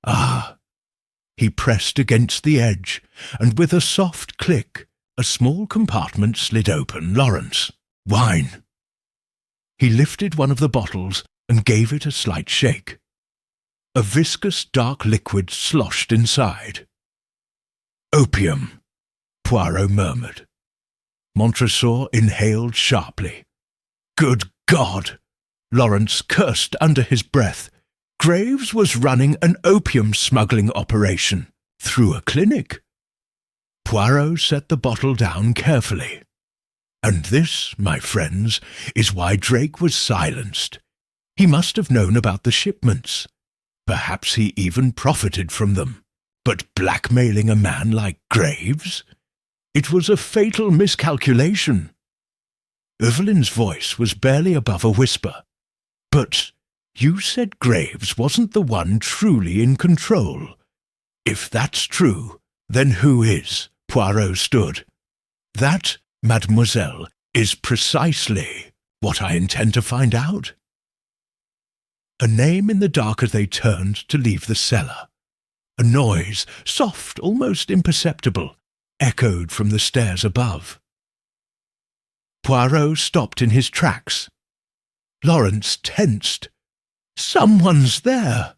Ah! He pressed against the edge, and with a soft click, a small compartment slid open. Lawrence, wine. He lifted one of the bottles and gave it a slight shake. A viscous dark liquid sloshed inside. Opium, Poirot murmured. Montresor inhaled sharply. Good God! Lawrence cursed under his breath. Graves was running an opium smuggling operation through a clinic. Poirot set the bottle down carefully. And this, my friends, is why Drake was silenced. He must have known about the shipments. Perhaps he even profited from them. But blackmailing a man like Graves? It was a fatal miscalculation. Evelyn's voice was barely above a whisper. But you said Graves wasn't the one truly in control. If that's true, then who is? Poirot stood. That, mademoiselle, is precisely what I intend to find out. A name in the dark as they turned to leave the cellar. A noise, soft, almost imperceptible, echoed from the stairs above. Poirot stopped in his tracks. Lawrence tensed. Someone's there.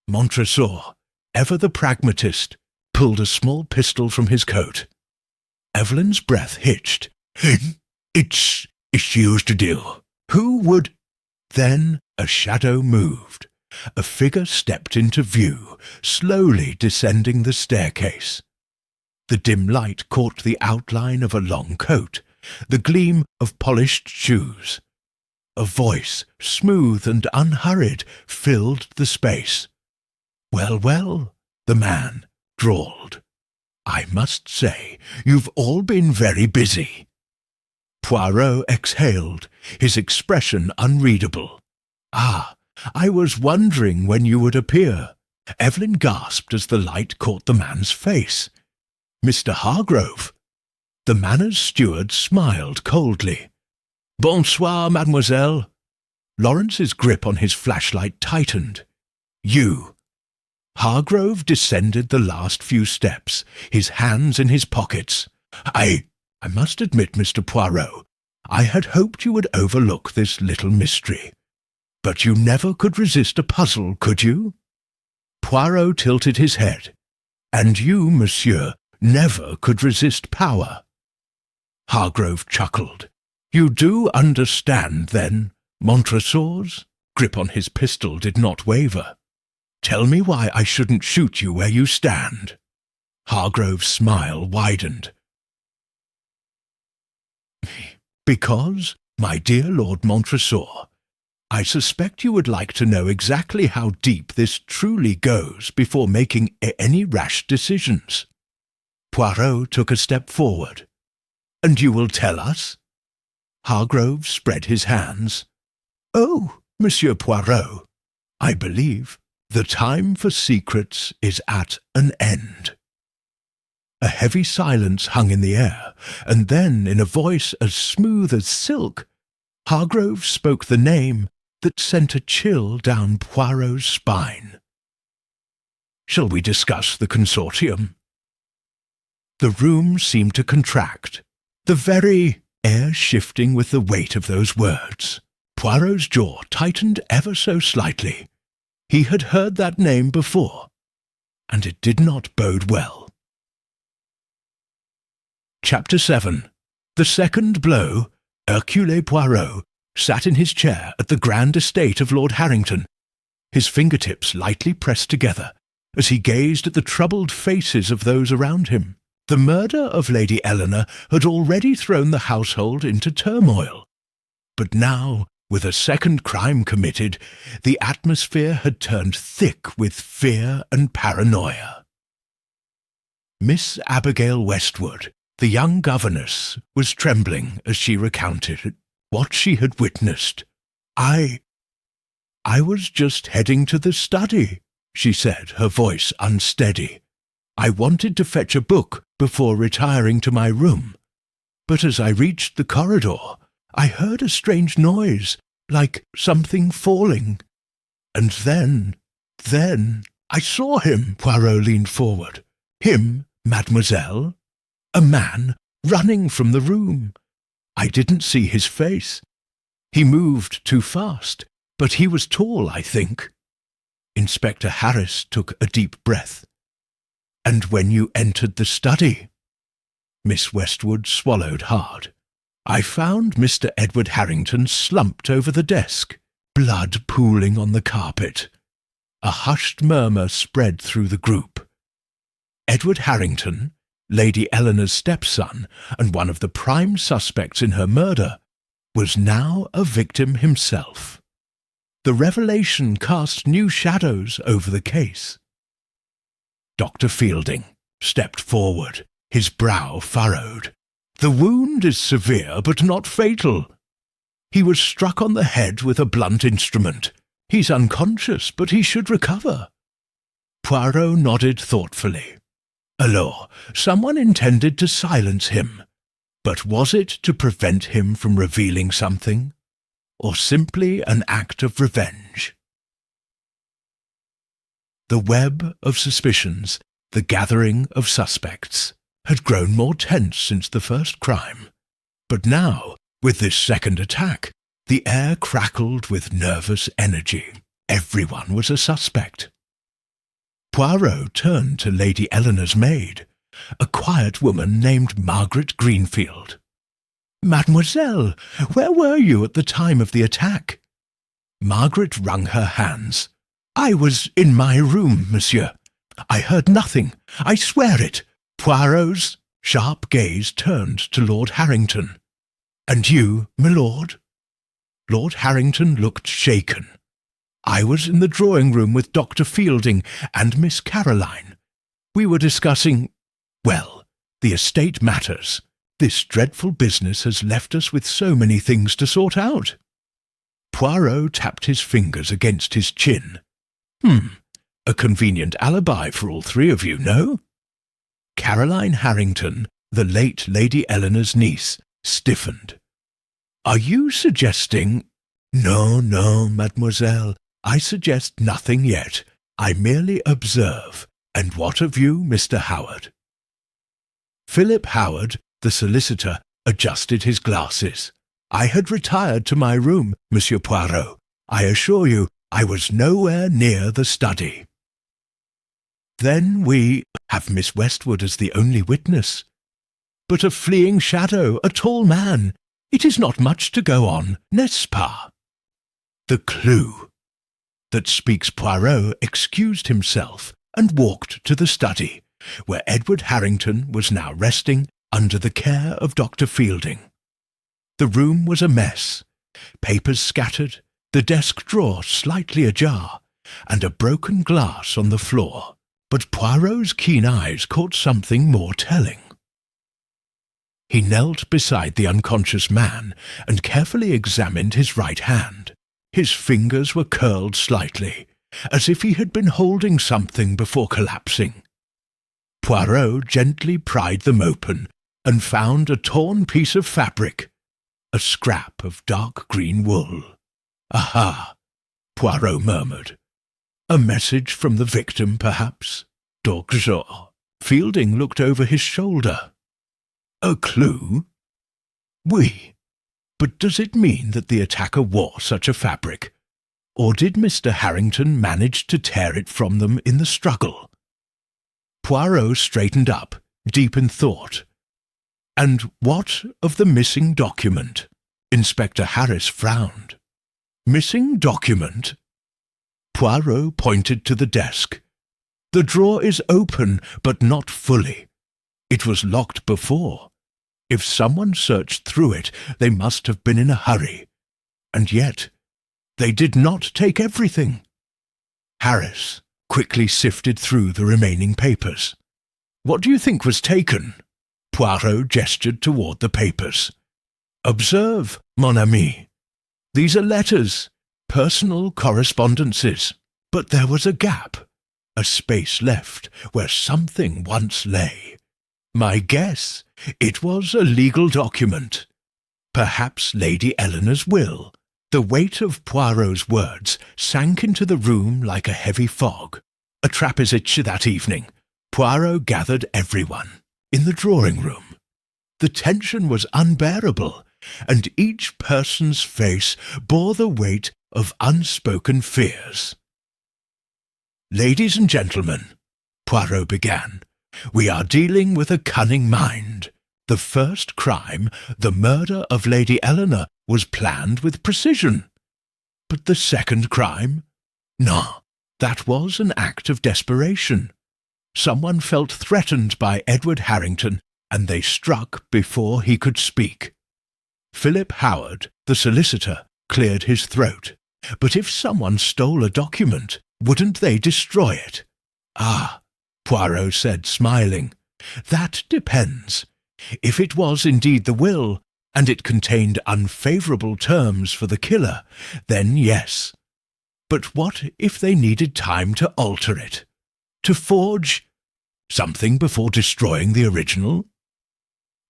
Montresor, ever the pragmatist, pulled a small pistol from his coat. Evelyn's breath hitched. It's used to do. Who would... Then a shadow moved. A figure stepped into view, slowly descending the staircase. The dim light caught the outline of a long coat, the gleam of polished shoes. A voice, smooth and unhurried, filled the space. Well, well, the man drawled. I must say, you've all been very busy. Poirot exhaled, his expression unreadable. Ah, I was wondering when you would appear. Evelyn gasped as the light caught the man's face. Mr. Hargrove. The manor's steward smiled coldly. Bonsoir, mademoiselle. Lawrence's grip on his flashlight tightened. You. Hargrove descended the last few steps, his hands in his pockets. I I must admit, Mr. Poirot, I had hoped you would overlook this little mystery. But you never could resist a puzzle, could you?" Poirot tilted his head. "And you, monsieur, never could resist power." Hargrove chuckled. "You do understand, then, Montresor's?" Grip on his pistol did not waver. "Tell me why I shouldn't shoot you where you stand." Hargrove's smile widened. "Because, my dear Lord Montresor, I suspect you would like to know exactly how deep this truly goes before making any rash decisions." Poirot took a step forward. "And you will tell us?" Hargrove spread his hands. "Oh, Monsieur Poirot, I believe the time for secrets is at an end." A heavy silence hung in the air, and then, in a voice as smooth as silk, Hargrove spoke the name that sent a chill down Poirot's spine. "Shall we discuss the consortium?" The room seemed to contract, the very air shifting with the weight of those words. Poirot's jaw tightened ever so slightly. He had heard that name before, and it did not bode well. Chapter 7. The second blow. Hercule Poirot sat in his chair at the grand estate of Lord Harrington, his fingertips lightly pressed together, as he gazed at the troubled faces of those around him. The murder of Lady Eleanor had already thrown the household into turmoil, but now, with a second crime committed, the atmosphere had turned thick with fear and paranoia. Miss Abigail Westwood, the young governess, was trembling as she recounted what she had witnessed. I was just heading to the study," she said, her voice unsteady. "I wanted to fetch a book before retiring to my room, but as I reached the corridor, I heard a strange noise, like something falling. And then I saw him." Poirot leaned forward. "Him, mademoiselle? A man running from the room. I didn't see his face. He moved too fast, but he was tall, I think." Inspector Harris took a deep breath. "And when you entered the study?" Miss Westwood swallowed hard. "I found Mr. Edward Harrington slumped over the desk, blood pooling on the carpet." A hushed murmur spread through the group. Edward Harrington, Lady Eleanor's stepson and one of the prime suspects in her murder, was now a victim himself. The revelation cast new shadows over the case. Dr. Fielding stepped forward, his brow furrowed. "The wound is severe but not fatal. He was struck on the head with a blunt instrument. He's unconscious, but he should recover." Poirot nodded thoughtfully. "Alors, someone intended to silence him. But was it to prevent him from revealing something, or simply an act of revenge?" The web of suspicions, the gathering of suspects, had grown more tense since the first crime. But now, with this second attack, the air crackled with nervous energy. Everyone was a suspect. Poirot turned to Lady Eleanor's maid, a quiet woman named Margaret Greenfield. "Mademoiselle, where were you at the time of the attack?" Margaret wrung her hands. "I was in my room, monsieur. I heard nothing. I swear it." Poirot's sharp gaze turned to Lord Harrington. "And you, milord?" Lord Harrington looked shaken. "I was in the drawing-room with Dr. Fielding and Miss Caroline. We were discussing, well, the estate matters. This dreadful business has left us with so many things to sort out." Poirot tapped his fingers against his chin. A convenient alibi for all three of you, no?" Caroline Harrington, the late Lady Eleanor's niece, stiffened. "Are you suggesting—" No, mademoiselle, I suggest nothing yet. I merely observe. And what of you, Mr. Howard?" Philip Howard, The solicitor adjusted his glasses. "I had retired to my room, Monsieur Poirot. I assure you, I was nowhere near the study." "Then we have Miss Westwood as the only witness. But a fleeing shadow, a tall man. It is not much to go on, n'est-ce pas?" The clue. That speaks Poirot excused himself and walked to the study, where Edward Harrington was now resting under the care of Dr. Fielding. The room was a mess, papers scattered, the desk drawer slightly ajar, and a broken glass on the floor. But Poirot's keen eyes caught something more telling. He knelt beside the unconscious man and carefully examined his right hand. His fingers were curled slightly, as if he had been holding something before collapsing. Poirot gently pried them open and found a torn piece of fabric, a scrap of dark green wool. "Aha!" Poirot murmured. "A message from the victim, perhaps?" "D'Orgeot." Fielding looked over his shoulder. "A clue?" "Oui. But does it mean that the attacker wore such a fabric? Or did Mr. Harrington manage to tear it from them in the struggle?" Poirot straightened up, deep in thought. "And what of the missing document?" Inspector Harris frowned. "Missing document?" Poirot pointed to the desk. "The drawer is open, but not fully. It was locked before. If someone searched through it, they must have been in a hurry. And yet, they did not take everything." Harris quickly sifted through the remaining papers. "What do you think was taken?" Poirot gestured toward the papers. "Observe, mon ami. These are letters, personal correspondences. But there was a gap, a space left where something once lay. My guess, it was a legal document. Perhaps Lady Eleanor's will." The weight of Poirot's words sank into the room like a heavy fog. A trapezic that evening. Poirot gathered everyone in the drawing-room. The tension was unbearable, and each person's face bore the weight of unspoken fears. "Ladies and gentlemen," Poirot began, "we are dealing with a cunning mind. The first crime, the murder of Lady Eleanor, was planned with precision. But the second crime? No, that was an act of desperation. Someone felt threatened by Edward Harrington, and they struck before he could speak." Philip Howard, the solicitor, cleared his throat. "But if someone stole a document, wouldn't they destroy it?" "Ah," Poirot said, smiling, "that depends. If it was indeed the will, and it contained unfavourable terms for the killer, then yes. But what if they needed time to alter it? To forge something before destroying the original?"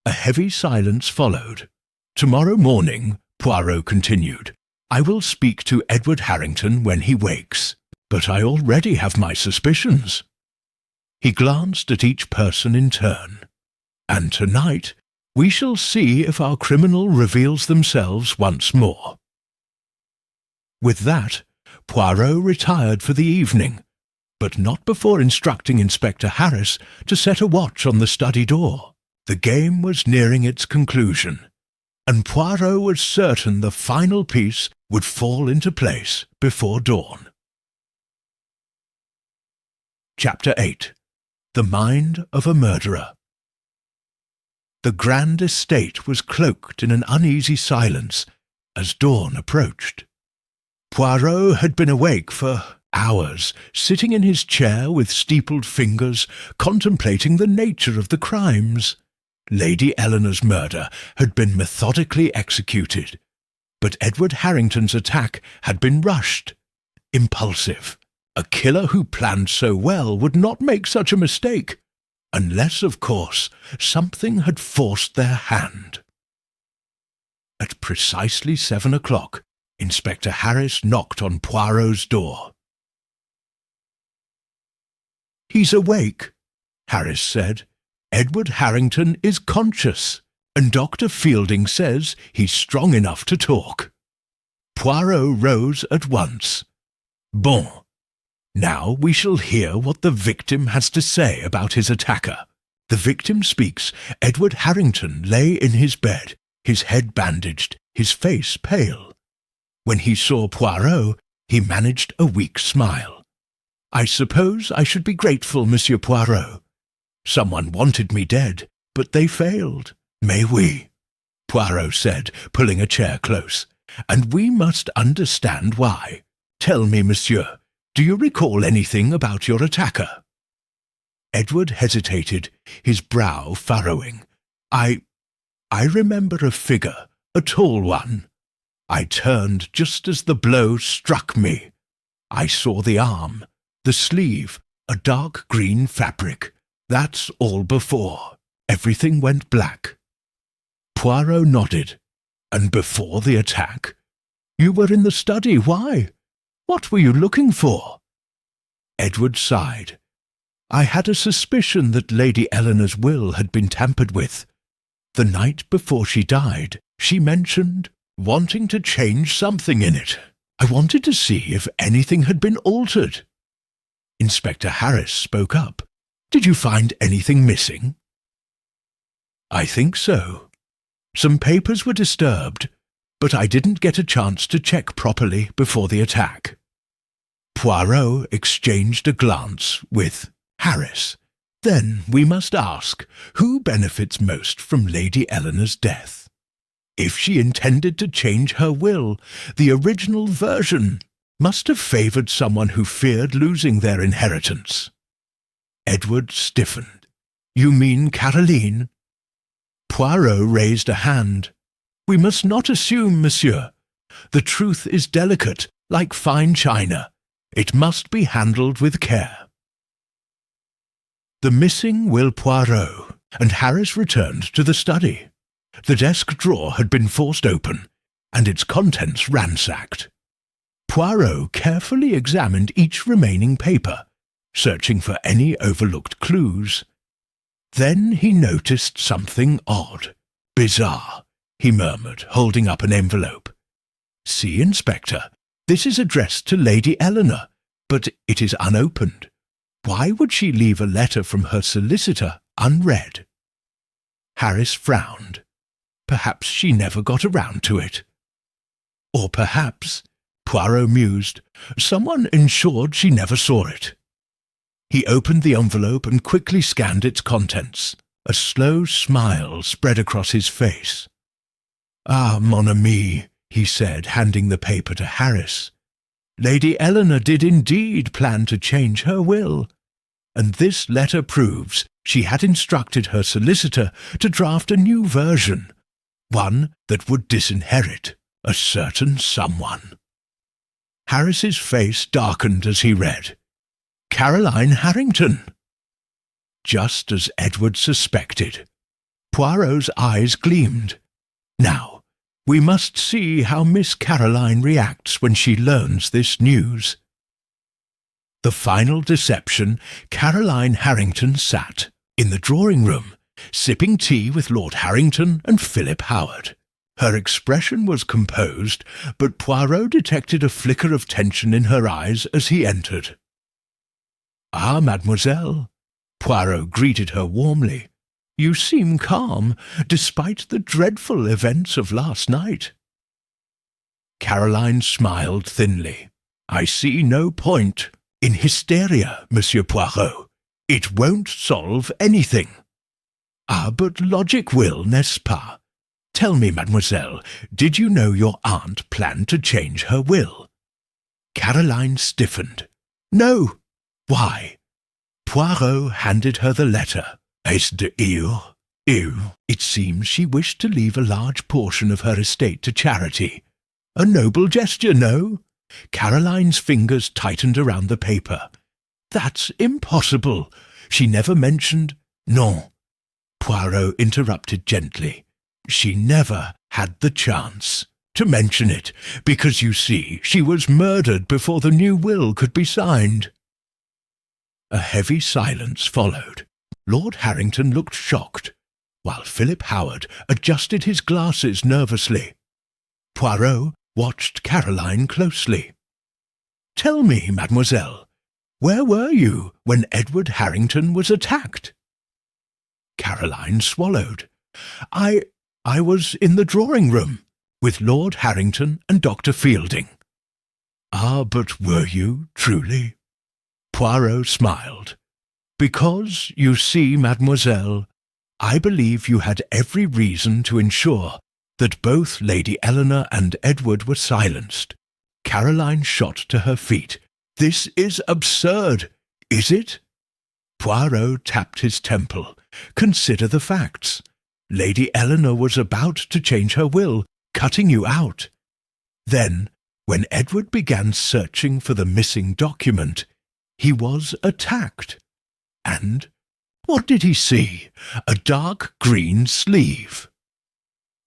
A heavy silence followed. "Tomorrow morning," Poirot continued, "I will speak to Edward Harrington when he wakes, but I already have my suspicions." He glanced at each person in turn. "And tonight we shall see if our criminal reveals themselves once more." With that, Poirot retired for the evening, but not before instructing Inspector Harris to set a watch on the study door. The game was nearing its conclusion, and Poirot was certain the final piece would fall into place before dawn. Chapter 8. The Mind of a Murderer. The grand estate was cloaked in an uneasy silence as dawn approached. Poirot had been awake for hours, sitting in his chair with steepled fingers, contemplating the nature of the crimes. Lady Eleanor's murder had been methodically executed, but Edward Harrington's attack had been rushed, impulsive. A killer who planned so well would not make such a mistake, unless, of course, something had forced their hand. At precisely 7 o'clock, Inspector Harris knocked on Poirot's door. "He's awake," Harris said. "Edward Harrington is conscious. and Dr. Fielding says he's strong enough to talk." Poirot rose at once. "Bon. Now we shall hear what the victim has to say about his attacker." The victim speaks. Edward Harrington lay in his bed, his head bandaged, his face pale. When he saw Poirot, he managed a weak smile. "I suppose I should be grateful, Monsieur Poirot. Someone wanted me dead, but they failed. Mais oui," Poirot said, pulling a chair close. "And we must understand why. Tell me, monsieur, do you recall anything about your attacker?" Edward hesitated, his brow furrowing. I remember a figure, a tall one. I turned just as the blow struck me. I saw the arm, the sleeve, a dark green fabric. That's all before. Everything went black." Poirot nodded. "And before the attack? You were in the study. Why? What were you looking for?" Edward sighed. "I had a suspicion that Lady Eleanor's will had been tampered with. The night before she died, she mentioned wanting to change something in it. I wanted to see if anything had been altered." Inspector Harris spoke up. "Did you find anything missing?" "I think so. Some papers were disturbed, but I didn't get a chance to check properly before the attack." Poirot exchanged a glance with Harris. "Then we must ask, who benefits most from Lady Eleanor's death? If she intended to change her will, the original version must have favoured someone who feared losing their inheritance." Edward stiffened. "You mean Caroline?" Poirot raised a hand. "We must not assume, monsieur. The truth is delicate, like fine china. It must be handled with care." The missing Will Poirot, and Harris returned to the study. The desk drawer had been forced open, and its contents ransacked. Poirot carefully examined each remaining paper, searching for any overlooked clues. Then he noticed something odd. "Bizarre," he murmured, holding up an envelope. "See, Inspector, this is addressed to Lady Eleanor, but it is unopened. Why would she leave a letter from her solicitor unread?" Harris frowned. Perhaps she never got around to it. Or perhaps, Poirot mused, someone ensured she never saw it. He opened the envelope and quickly scanned its contents. A slow smile spread across his face. "Ah, mon ami," he said, handing the paper to Harris. "Lady Eleanor did indeed plan to change her will, and this letter proves she had instructed her solicitor to draft a new version, one that would disinherit a certain someone." Harris's face darkened as he read. "Caroline Harrington." Just as Edward suspected. Poirot's eyes gleamed. "Now, we must see how Miss Caroline reacts when she learns this news." The final deception, Caroline Harrington sat in the drawing-room, sipping tea with Lord Harrington and Philip Howard. Her expression was composed, but Poirot detected a flicker of tension in her eyes as he entered. "Ah, mademoiselle," Poirot greeted her warmly. "You seem calm, despite the dreadful events of last night." Caroline smiled thinly. "I see no point in hysteria, Monsieur Poirot. It won't solve anything." "Ah, but logic will, n'est-ce pas? Tell me, mademoiselle, did you know your aunt planned to change her will?" Caroline stiffened. "No." "Why?" Poirot handed her the letter. "Est de ire? It seems she wished to leave a large portion of her estate to charity. A noble gesture, no?" Caroline's fingers tightened around the paper. "That's impossible. She never mentioned—" "Non," Poirot interrupted gently. "She never had the chance to mention it, because, you see, she was murdered before the new will could be signed." A heavy silence followed. Lord Harrington looked shocked. while Philip Howard adjusted his glasses nervously. Poirot watched Caroline closely. "Tell me, mademoiselle, where were you when Edward Harrington was attacked?" Caroline swallowed. I was in the drawing-room with Lord Harrington and Dr. Fielding." "Ah, but were you, truly?" Poirot smiled. "Because, you see, mademoiselle, I believe you had every reason to ensure that both Lady Eleanor and Edward were silenced." Caroline shot to her feet. "This is absurd, is it?" Poirot tapped his temple. "Consider the facts. Lady Eleanor was about to change her will, cutting you out. Then, when Edward began searching for the missing document, he was attacked. And what did he see? A dark green sleeve."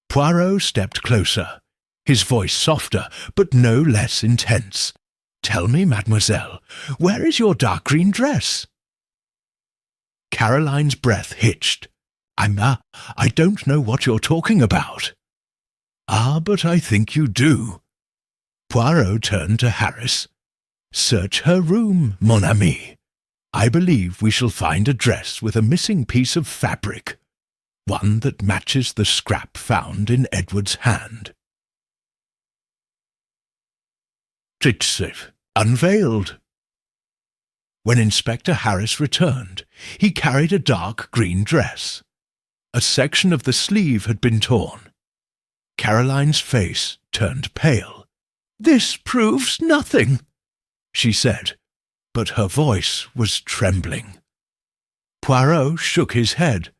Poirot stepped closer, his voice softer, but no less intense. "Tell me, mademoiselle, where is your dark green dress?" Caroline's breath hitched. I don't know what you're talking about." "Ah, but I think you do." Poirot turned to Harris. "Search her room, mon ami. I believe we shall find a dress with a missing piece of fabric, one that matches the scrap found in Edward's hand." Tritzev unveiled. When Inspector Harris returned, he carried a dark green dress. A section of the sleeve had been torn. Caroline's face turned pale. "This proves nothing," she said, but her voice was trembling. Poirot shook his head.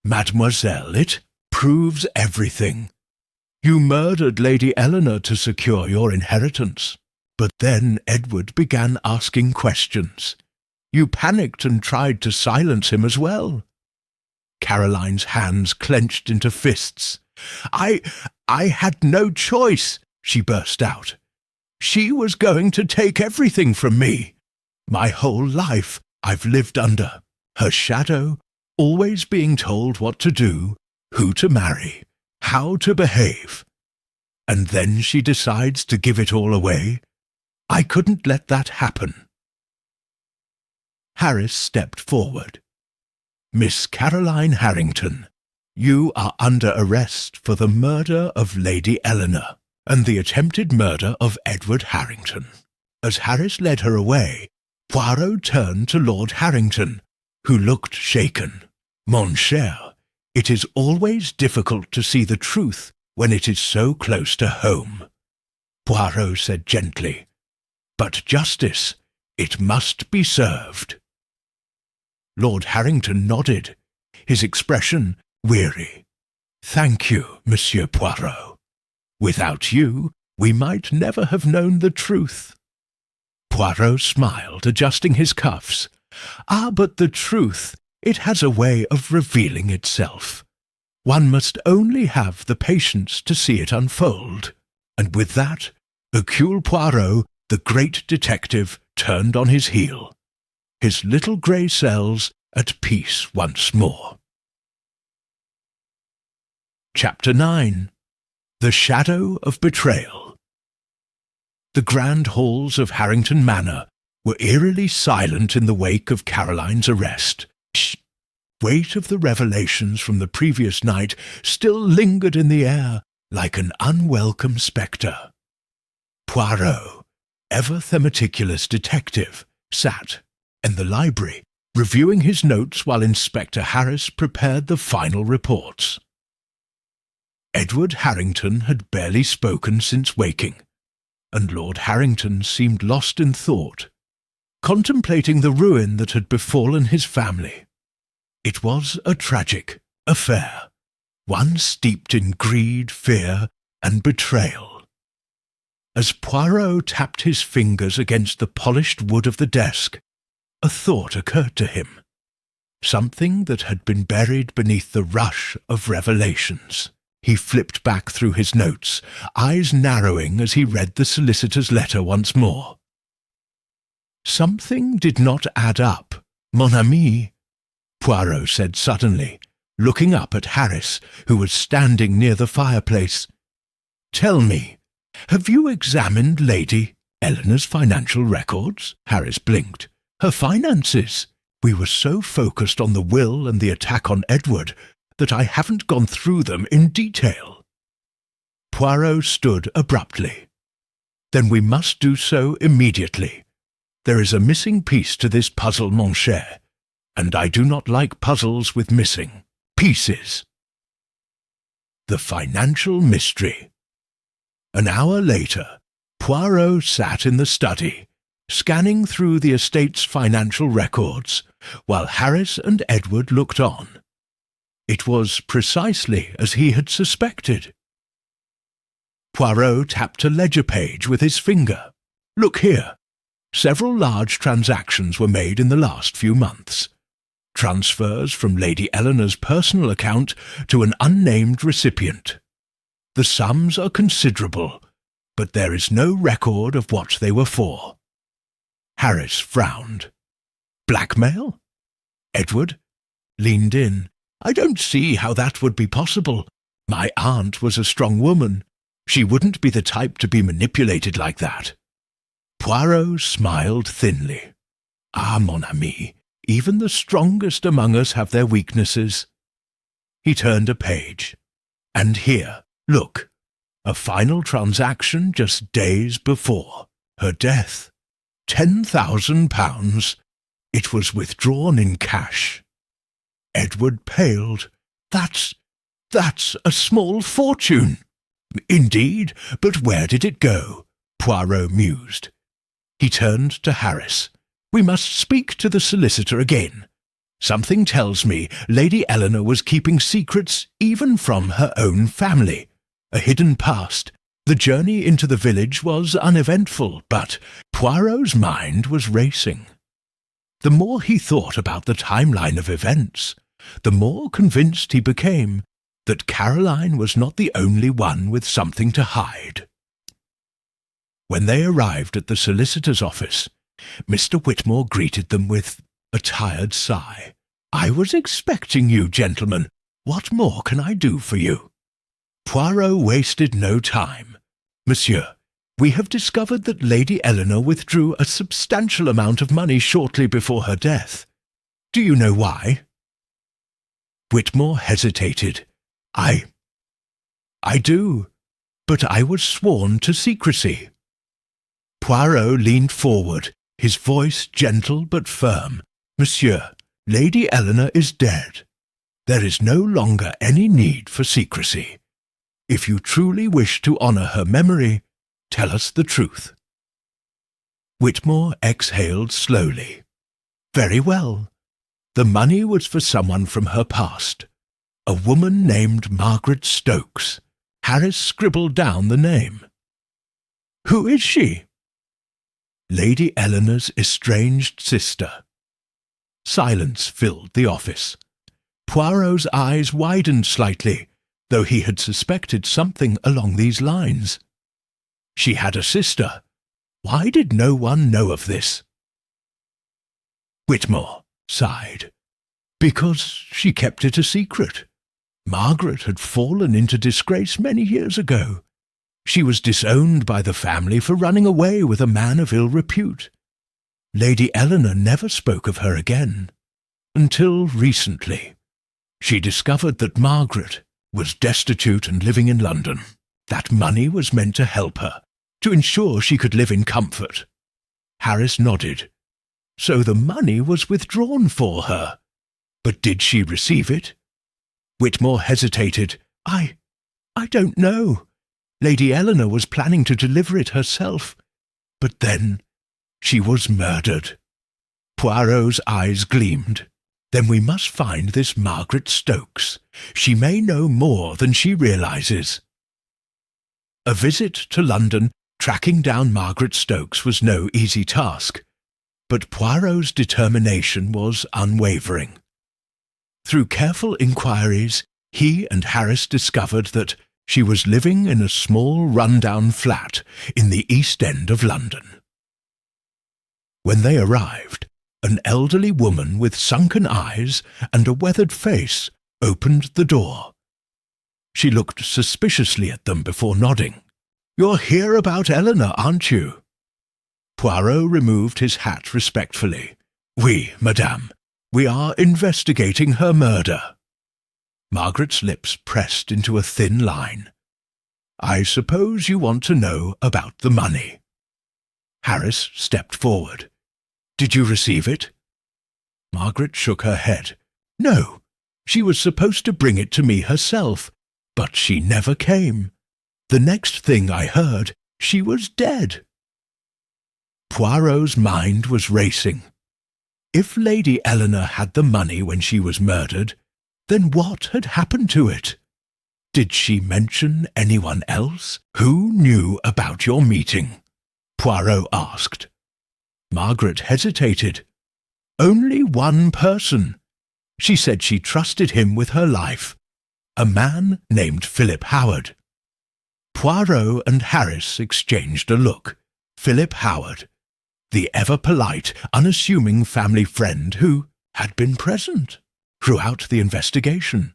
"Mademoiselle, it proves everything. You murdered Lady Eleanor to secure your inheritance, but then Edward began asking questions. You panicked and tried to silence him as well." Caroline's hands clenched into fists. I had no choice," she burst out. "She was going to take everything from me. My whole life I've lived under her shadow, always being told what to do, who to marry, how to behave. And then she decides to give it all away. I couldn't let that happen." Harris stepped forward. "Miss Caroline Harrington, you are under arrest for the murder of Lady Eleanor and the attempted murder of Edward Harrington." As Harris led her away, Poirot turned to Lord Harrington, who looked shaken. "Mon cher, it is always difficult to see the truth when it is so close to home," Poirot said gently. "But justice, it must be served." Lord Harrington nodded, his expression weary. "Thank you, Monsieur Poirot. Without you, we might never have known the truth." Poirot smiled, adjusting his cuffs. "Ah, but the truth, it has a way of revealing itself. One must only have the patience to see it unfold." And with that, Hercule Poirot, the great detective, turned on his heel, his little grey cells at peace once more. Chapter 9. The Shadow of Betrayal. The grand halls of Harrington Manor were eerily silent in the wake of Caroline's arrest. The weight of the revelations from the previous night still lingered in the air like an unwelcome spectre. Poirot, ever the meticulous detective, sat in the library, reviewing his notes while Inspector Harris prepared the final reports. Edward Harrington had barely spoken since waking, and Lord Harrington seemed lost in thought, contemplating the ruin that had befallen his family. It was a tragic affair, one steeped in greed, fear, and betrayal. As Poirot tapped his fingers against the polished wood of the desk, a thought occurred to him, something that had been buried beneath the rush of revelations. He flipped back through his notes, eyes narrowing as he read the solicitor's letter once more. "Something did not add up, mon ami," Poirot said suddenly, looking up at Harris, who was standing near the fireplace. "Tell me, have you examined Lady Eleanor's financial records?" Harris blinked. "Her finances. We were so focused on the will and the attack on Edward that I haven't gone through them in detail." Poirot stood abruptly. "Then we must do so immediately. There is a missing piece to this puzzle, mon cher, and I do not like puzzles with missing pieces." The financial mystery. An hour later, Poirot sat in the study, scanning through the estate's financial records, while Harris and Edward looked on. It was precisely as he had suspected. Poirot tapped a ledger page with his finger. "Look here. Several large transactions were made in the last few months. Transfers from Lady Eleanor's personal account to an unnamed recipient. The sums are considerable, but there is no record of what they were for." Harris frowned. "Blackmail?" Edward leaned in. "I don't see how that would be possible. My aunt was a strong woman. She wouldn't be the type to be manipulated like that." Poirot smiled thinly. "Ah, mon ami, even the strongest among us have their weaknesses." He turned a page. "And here, look, a final transaction just days before her death. £10,000. It was withdrawn in cash." Edward paled. That's a small fortune." "Indeed, but where did it go?" Poirot mused. He turned to Harris. "We must speak to the solicitor again. Something tells me Lady Eleanor was keeping secrets even from her own family. A hidden past. The journey into the village was uneventful, but Poirot's mind was racing. The more he thought about the timeline of events, the more convinced he became that Caroline was not the only one with something to hide. When they arrived at the solicitor's office, Mr. Whitmore greeted them with a tired sigh. "I was expecting you, gentlemen. What more can I do for you?" Poirot wasted no time. "Monsieur, we have discovered that Lady Eleanor withdrew a substantial amount of money shortly before her death. Do you know why?" Whitmore hesitated. I do, but I was sworn to secrecy." Poirot leaned forward, his voice gentle but firm. "Monsieur, Lady Eleanor is dead. There is no longer any need for secrecy. If you truly wish to honour her memory, tell us the truth." Whitmore exhaled slowly. "Very well. The money was for someone from her past. A woman named Margaret Stokes." Harris scribbled down the name. "Who is she?" "Lady Eleanor's estranged sister." Silence filled the office. Poirot's eyes widened slightly, though he had suspected something along these lines. She had a sister. Why did no one know of this? Whitmore sighed. "Because she kept it a secret. Margaret had fallen into disgrace many years ago. She was disowned by the family for running away with a man of ill repute. Lady Eleanor never spoke of her again, until recently. She discovered that Margaret was destitute and living in London. That money was meant to help her, to ensure she could live in comfort." Harris nodded. "So the money was withdrawn for her. But did she receive it?" Whitmore hesitated. I don't know. Lady Eleanor was planning to deliver it herself. But then she was murdered." Poirot's eyes gleamed. "Then we must find this Margaret Stokes. She may know more than she realizes." A visit to London, tracking down Margaret Stokes, was no easy task, but Poirot's determination was unwavering. Through careful inquiries, he and Harris discovered that she was living in a small run-down flat in the East End of London. When they arrived, an elderly woman with sunken eyes and a weathered face opened the door. She looked suspiciously at them before nodding. "You're here about Eleanor, aren't you?" Poirot removed his hat respectfully. "Oui, madame. We are investigating her murder." Margaret's lips pressed into a thin line. "I suppose you want to know about the money." Harris stepped forward. "Did you receive it?" Margaret shook her head. "No. She was supposed to bring it to me herself, but she never came. The next thing I heard, she was dead." Poirot's mind was racing. If Lady Eleanor had the money when she was murdered, then what had happened to it? Did she mention anyone else? "Who knew about your meeting?" Poirot asked. Margaret hesitated. "Only one person. She said she trusted him with her life, a man named Philip Howard." Poirot and Harris exchanged a look. Philip Howard, the ever-polite, unassuming family friend who had been present throughout the investigation.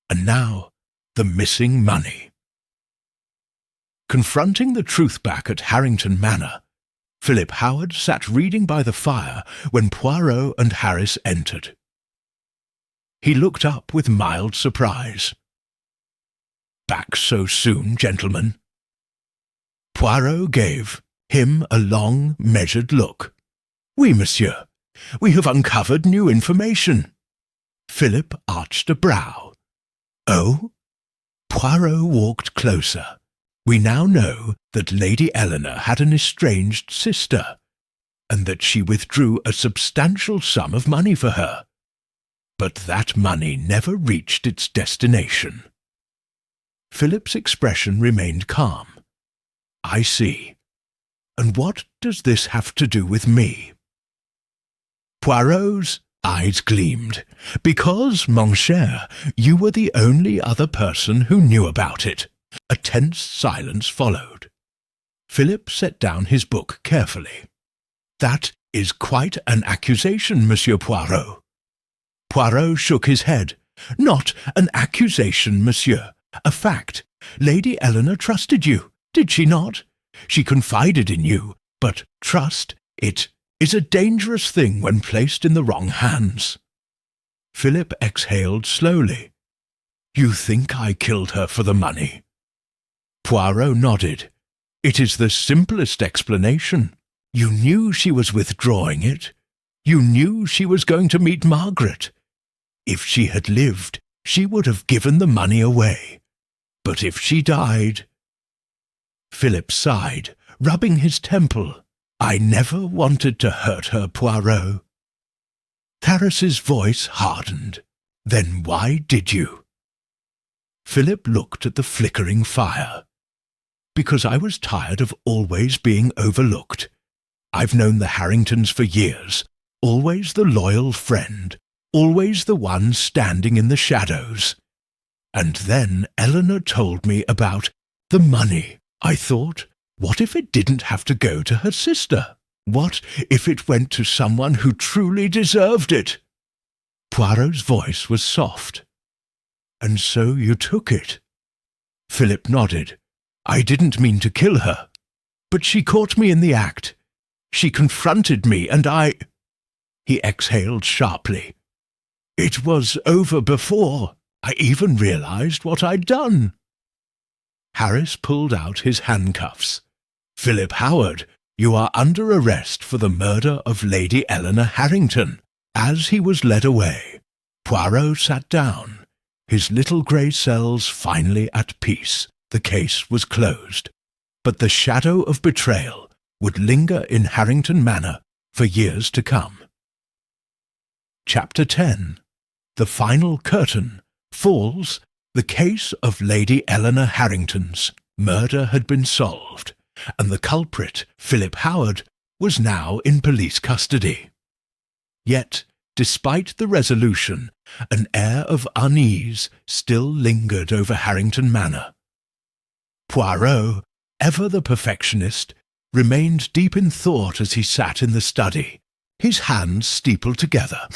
And now, the missing money. Confronting the truth back at Harrington Manor, Philip Howard sat reading by the fire when Poirot and Harris entered. He looked up with mild surprise. "Back so soon, gentlemen?" Poirot gave him a long, measured look. "Oui, monsieur. We have uncovered new information." Philip arched a brow. "Oh?" Poirot walked closer. "We now know that Lady Eleanor had an estranged sister, and that she withdrew a substantial sum of money for her. But that money never reached its destination." Philip's expression remained calm. "I see. And what does this have to do with me?" Poirot's eyes gleamed. "Because, mon cher, you were the only other person who knew about it." A tense silence followed. Philip set down his book carefully. "That is quite an accusation, Monsieur Poirot." Poirot shook his head. "Not an accusation, monsieur. A fact. Lady Eleanor trusted you, did she not? She confided in you, but trust, it is a dangerous thing when placed in the wrong hands." Philip exhaled slowly. "You think I killed her for the money?" Poirot nodded. "It is the simplest explanation. You knew she was withdrawing it. You knew she was going to meet Margaret. If she had lived, she would have given the money away. But if she died—" Philip sighed, rubbing his temple. "I never wanted to hurt her, Poirot." Harris's voice hardened. "Then why did you?" Philip looked at the flickering fire. "Because I was tired of always being overlooked. I've known the Harringtons for years, always the loyal friend, always the one standing in the shadows. And then Eleanor told me about the money. I thought, what if it didn't have to go to her sister? What if it went to someone who truly deserved it?" Poirot's voice was soft. "And so you took it?" Philip nodded. "I didn't mean to kill her, but she caught me in the act. She confronted me, and I—" He exhaled sharply. "It was over before I even realized what I'd done." Harris pulled out his handcuffs. "Philip Howard, you are under arrest for the murder of Lady Eleanor Harrington." As he was led away, Poirot sat down, his little grey cells finally at peace. The case was closed, but the shadow of betrayal would linger in Harrington Manor for years to come. Chapter 10. The final curtain falls. The case of Lady Eleanor Harrington's murder had been solved, and the culprit, Philip Howard, was now in police custody. Yet, despite the resolution, an air of unease still lingered over Harrington Manor. Poirot, ever the perfectionist, remained deep in thought. thought as he sat in the study, his hands steepled together.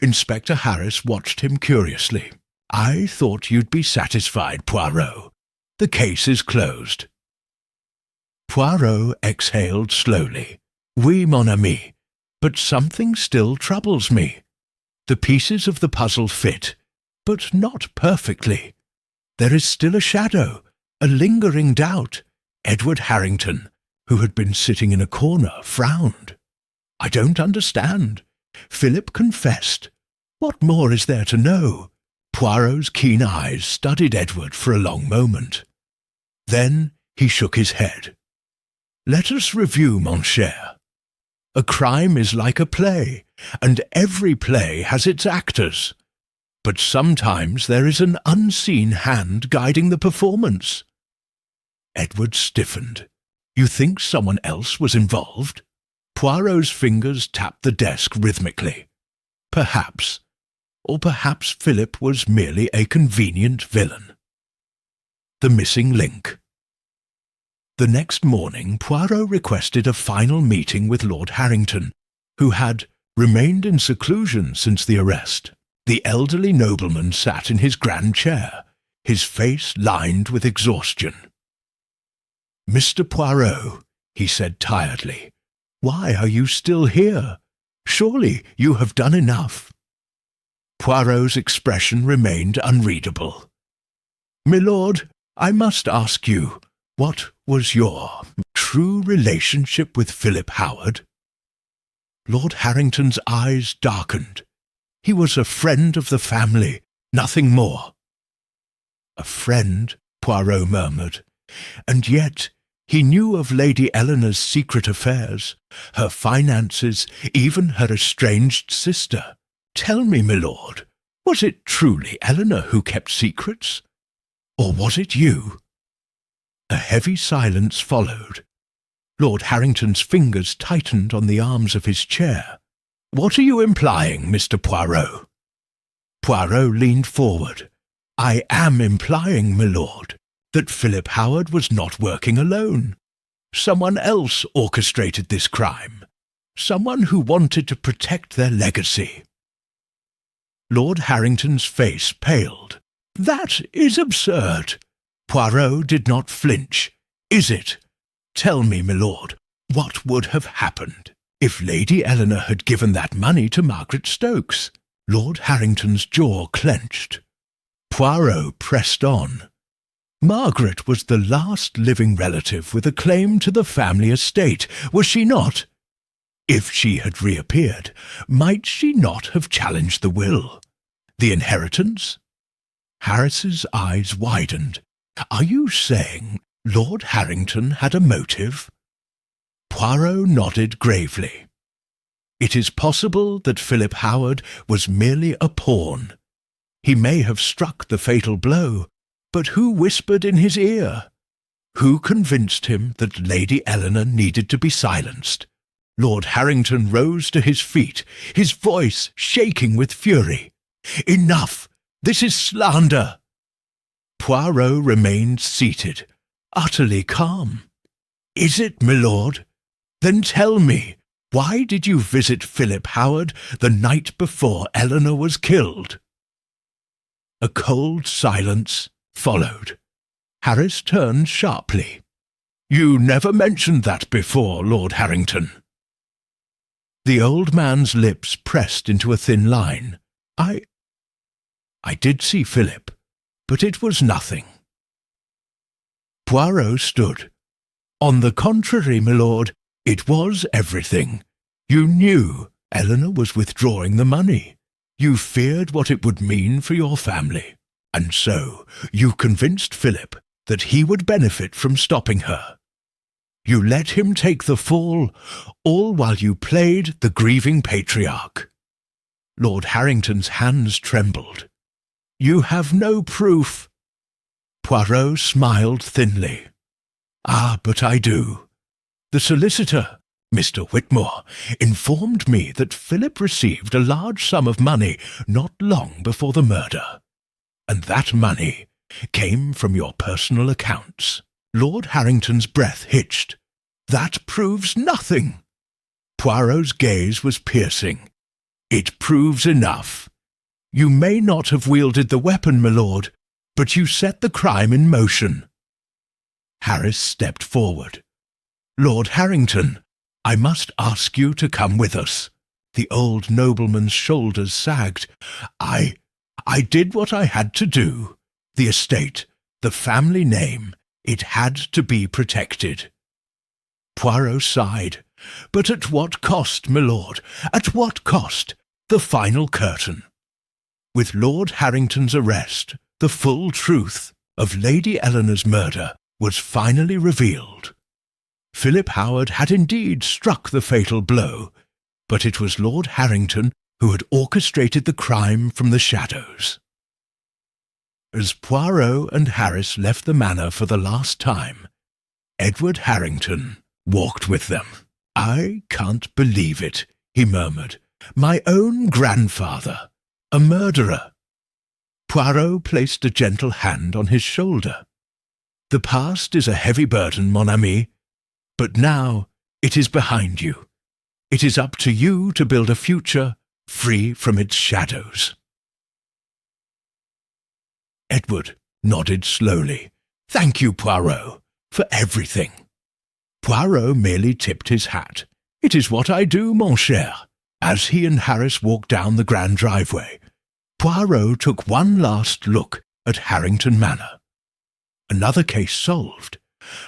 Inspector Harris watched him curiously. "I thought you'd be satisfied, Poirot. The case is closed." Poirot exhaled slowly. "Oui, mon ami, but something still troubles me. The pieces of the puzzle fit, but not perfectly. There is still a shadow, a lingering doubt." Edward Harrington, who had been sitting in a corner, frowned. "I don't understand. Philip confessed. What more is there to know?" Poirot's keen eyes studied Edward for a long moment. Then he shook his head. "Let us review, mon cher. A crime is like a play, and every play has its actors. But sometimes there is an unseen hand guiding the performance." Edward stiffened. "You think someone else was involved?" Poirot's fingers tapped the desk rhythmically. "Perhaps. Or perhaps Philip was merely a convenient villain." The missing link. The next morning Poirot requested a final meeting with Lord Harrington, who had remained in seclusion since the arrest. The elderly nobleman sat in his grand chair, his face lined with exhaustion. "Mr. Poirot," he said tiredly, "why are you still here? Surely you have done enough." Poirot's expression remained unreadable. "Milord, I must ask you, what was your true relationship with Philip Howard?" Lord Harrington's eyes darkened. "He was a friend of the family, nothing more." "A friend," Poirot murmured, "and yet he knew of Lady Eleanor's secret affairs, her finances, even her estranged sister. Tell me, milord, was it truly Eleanor who kept secrets? Or was it you?" A heavy silence followed. Lord Harrington's fingers tightened on the arms of his chair. "What are you implying, Mr. Poirot?" Poirot leaned forward. "I am implying, milord, that Philip Howard was not working alone. Someone else orchestrated this crime. Someone who wanted to protect their legacy." Lord Harrington's face paled. "That is absurd." Poirot did not flinch. "Is it? Tell me, milord, what would have happened if Lady Eleanor had given that money to Margaret Stokes?" Lord Harrington's jaw clenched. Poirot pressed on. "Margaret was the last living relative with a claim to the family estate, was she not? If she had reappeared, might she not have challenged the will? The inheritance?" Harris's eyes widened. "Are you saying Lord Harrington had a motive?" Poirot nodded gravely. "It is possible that Philip Howard was merely a pawn. He may have struck the fatal blow, but who whispered in his ear? Who convinced him that Lady Eleanor needed to be silenced?" Lord Harrington rose to his feet, his voice shaking with fury. "Enough! This is slander!" Poirot remained seated, utterly calm. "Is it, milord? Then tell me, why did you visit Philip Howard the night before Eleanor was killed?" A cold silence followed. Harris turned sharply. "You never mentioned that before, Lord Harrington." The old man's lips pressed into a thin line. I did see Philip, but it was nothing." Poirot stood. "On the contrary, milord, it was everything. You knew Eleanor was withdrawing the money. You feared what it would mean for your family, and so you convinced Philip that he would benefit from stopping her. You let him take the fall, all while you played the grieving patriarch." Lord Harrington's hands trembled. "You have no proof." Poirot smiled thinly. "Ah, but I do. The solicitor, Mr. Whitmore, informed me that Philip received a large sum of money not long before the murder, and that money came from your personal accounts." Lord Harrington's breath hitched. "That proves nothing." Poirot's gaze was piercing. It proves enough. You may not have wielded the weapon, my lord, but you set the crime in motion." Harris stepped forward. "Lord Harrington, I must ask you to come with us." The old nobleman's shoulders sagged. I did what I had to do. The estate, the family name, it had to be protected." Poirot sighed. "But at what cost, my lord? At what cost? The final curtain." With Lord Harrington's arrest, the full truth of Lady Eleanor's murder was finally revealed. Philip Howard had indeed struck the fatal blow, but it was Lord Harrington who had orchestrated the crime from the shadows. As Poirot and Harris left the manor for the last time, Edward Harrington walked with them. "I can't believe it," he murmured. "My own grandfather, a murderer." Poirot placed a gentle hand on his shoulder. "The past is a heavy burden, mon ami, but now it is behind you. It is up to you to build a future free from its shadows." Edward nodded slowly. "Thank you, Poirot, for everything." Poirot merely tipped his hat. "It is what I do, mon cher." As he and Harris walked down the grand driveway, Poirot took one last look at Harrington Manor. Another case solved,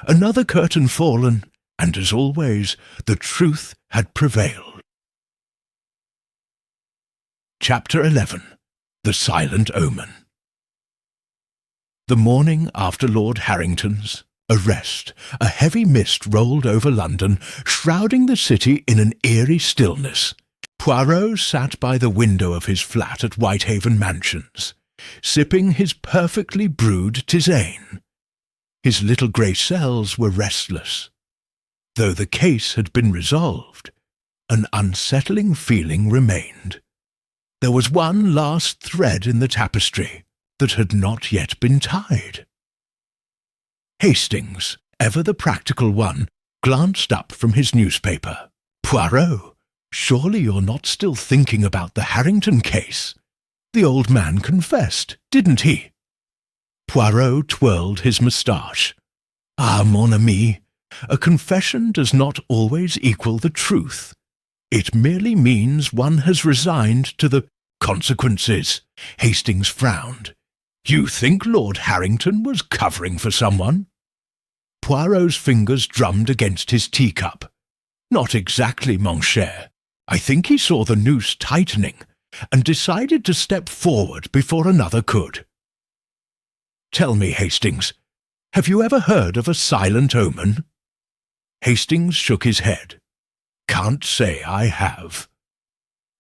another curtain fallen, and as always, the truth had prevailed. Chapter 11. The Silent Omen. The morning after Lord Harrington's arrest, a heavy mist rolled over London, shrouding the city in an eerie stillness. Poirot sat by the window of his flat at Whitehaven Mansions, sipping his perfectly brewed tisane. His little grey cells were restless. Though the case had been resolved, an unsettling feeling remained. There was one last thread in the tapestry that had not yet been tied. Hastings, ever the practical one, glanced up from his newspaper. "Poirot, surely you're not still thinking about the Harrington case? The old man confessed, didn't he?" Poirot twirled his moustache. "Ah, mon ami, a confession does not always equal the truth. It merely means one has resigned to the consequences." Hastings frowned. "You think Lord Harrington was covering for someone?" Poirot's fingers drummed against his teacup. "Not exactly, mon cher. I think he saw the noose tightening and decided to step forward before another could." "Tell me, Hastings, have you ever heard of a silent omen?" Hastings shook his head. "Can't say I have."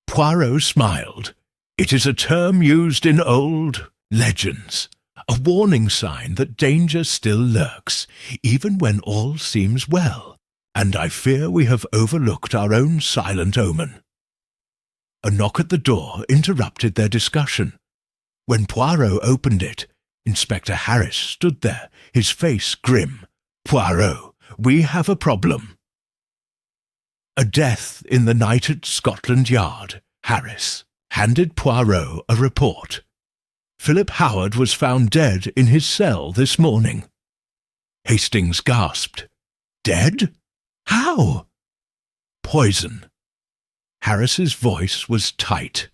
Poirot smiled. "It is a term used in old legends, a warning sign that danger still lurks, even when all seems well, and I fear we have overlooked our own silent omen." A knock at the door interrupted their discussion. When Poirot opened it, Inspector Harris stood there, his face grim. "Poirot, we have a problem." "A death in the night at Scotland Yard." Harris handed Poirot a report. "Philip Howard was found dead in his cell this morning." Hastings gasped. "Dead? How?" "Poison." Harris's voice was tight.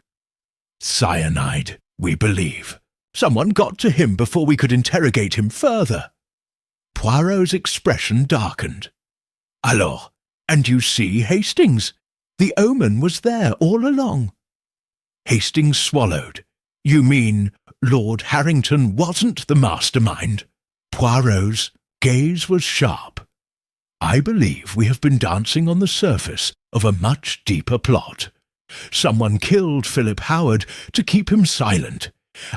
"Cyanide, we believe. Someone got to him before we could interrogate him further." Poirot's expression darkened. "Alors, and you see, Hastings, the omen was there all along." Hastings swallowed. "You mean Lord Harrington wasn't the mastermind?" Poirot's gaze was sharp. "I believe we have been dancing on the surface of a much deeper plot. Someone killed Philip Howard to keep him silent,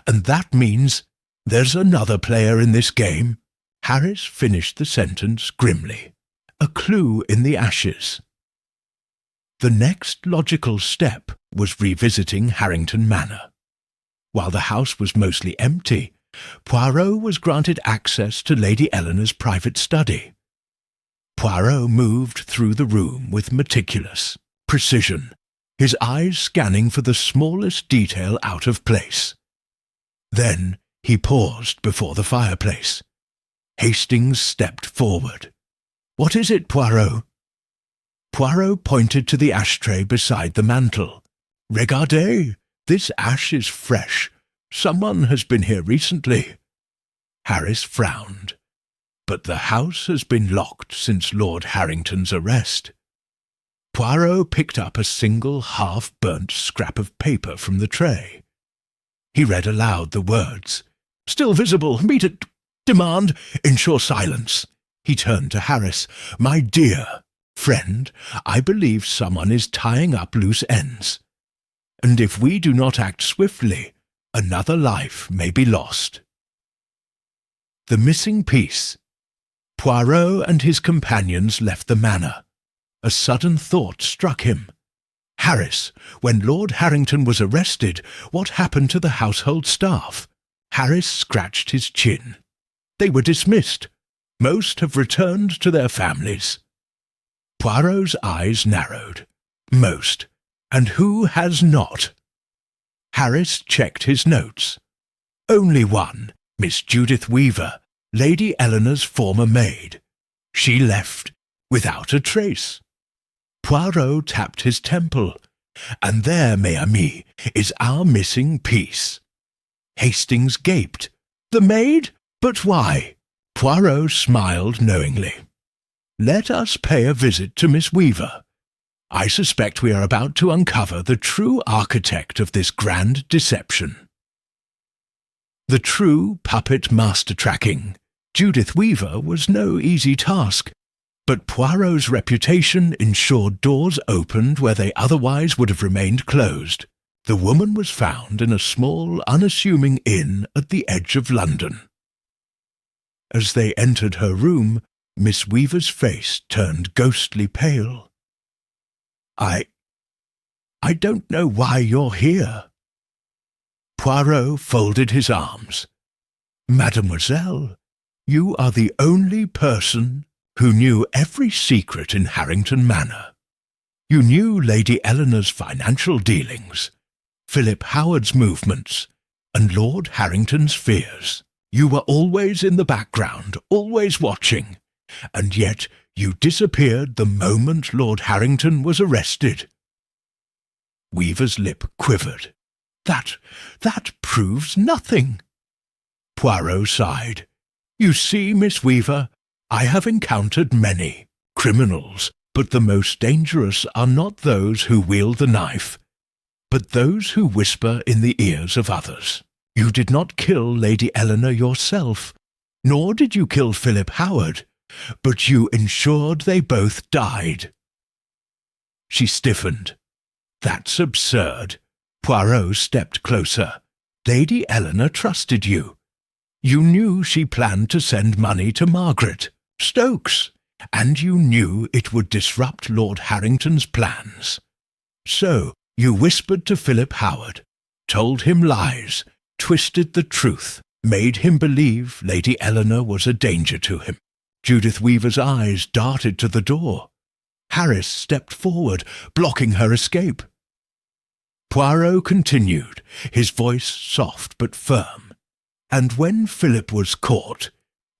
and that means there's another player in this game." Harris finished the sentence grimly. "A clue in the ashes." The next logical step was revisiting Harrington Manor. While the house was mostly empty, Poirot was granted access to Lady Eleanor's private study. Poirot moved through the room with meticulous precision, his eyes scanning for the smallest detail out of place. Then he paused before the fireplace. Hastings stepped forward. "What is it, Poirot?" Poirot pointed to the ashtray beside the mantel. "Regardez, this ash is fresh. Someone has been here recently." Harris frowned. "But the house has been locked since Lord Harrington's arrest." Poirot picked up a single half-burnt scrap of paper from the tray. He read aloud the words. "Still visible. Meet at demand. Ensure silence." He turned to Harris. "My dear friend, I believe someone is tying up loose ends. And if we do not act swiftly, another life may be lost." The missing piece. Poirot and his companions left the manor. A sudden thought struck him. Harris, when Lord Harrington was arrested, what happened to the household staff? Harris scratched his chin. "They were dismissed. Most have returned to their families." Poirot's eyes narrowed. "Most. And who has not?" Harris checked his notes. "Only one, Miss Judith Weaver, Lady Eleanor's former maid. She left without a trace." Poirot tapped his temple. "And there, mes amis, is our missing piece." Hastings gaped. "The maid? But why?" Poirot smiled knowingly. "Let us pay a visit to Miss Weaver. I suspect we are about to uncover the true architect of this grand deception." The true puppet master-tracking, Judith Weaver, was no easy task, but Poirot's reputation ensured doors opened where they otherwise would have remained closed. The woman was found in a small, unassuming inn at the edge of London. As they entered her room, Miss Weaver's face turned ghostly pale. I don't know why you're here." Poirot folded his arms. "Mademoiselle, you are the only person who knew every secret in Harrington Manor. You knew Lady Eleanor's financial dealings, Philip Howard's movements, and Lord Harrington's fears. You were always in the background, always watching, and yet you disappeared the moment Lord Harrington was arrested." Weaver's lip quivered. That proves nothing." Poirot sighed. "You see, Miss Weaver, I have encountered many criminals, but the most dangerous are not those who wield the knife, but those who whisper in the ears of others. You did not kill Lady Eleanor yourself, nor did you kill Philip Howard, but you ensured they both died." She stiffened. "That's absurd." Poirot stepped closer. "Lady Eleanor trusted you. You knew she planned to send money to Margaret Stokes, and you knew it would disrupt Lord Harrington's plans. So you whispered to Philip Howard, told him lies, twisted the truth, made him believe Lady Eleanor was a danger to him." Judith Weaver's eyes darted to the door. Harris stepped forward, blocking her escape. Poirot continued, his voice soft but firm. "And when Philip was caught,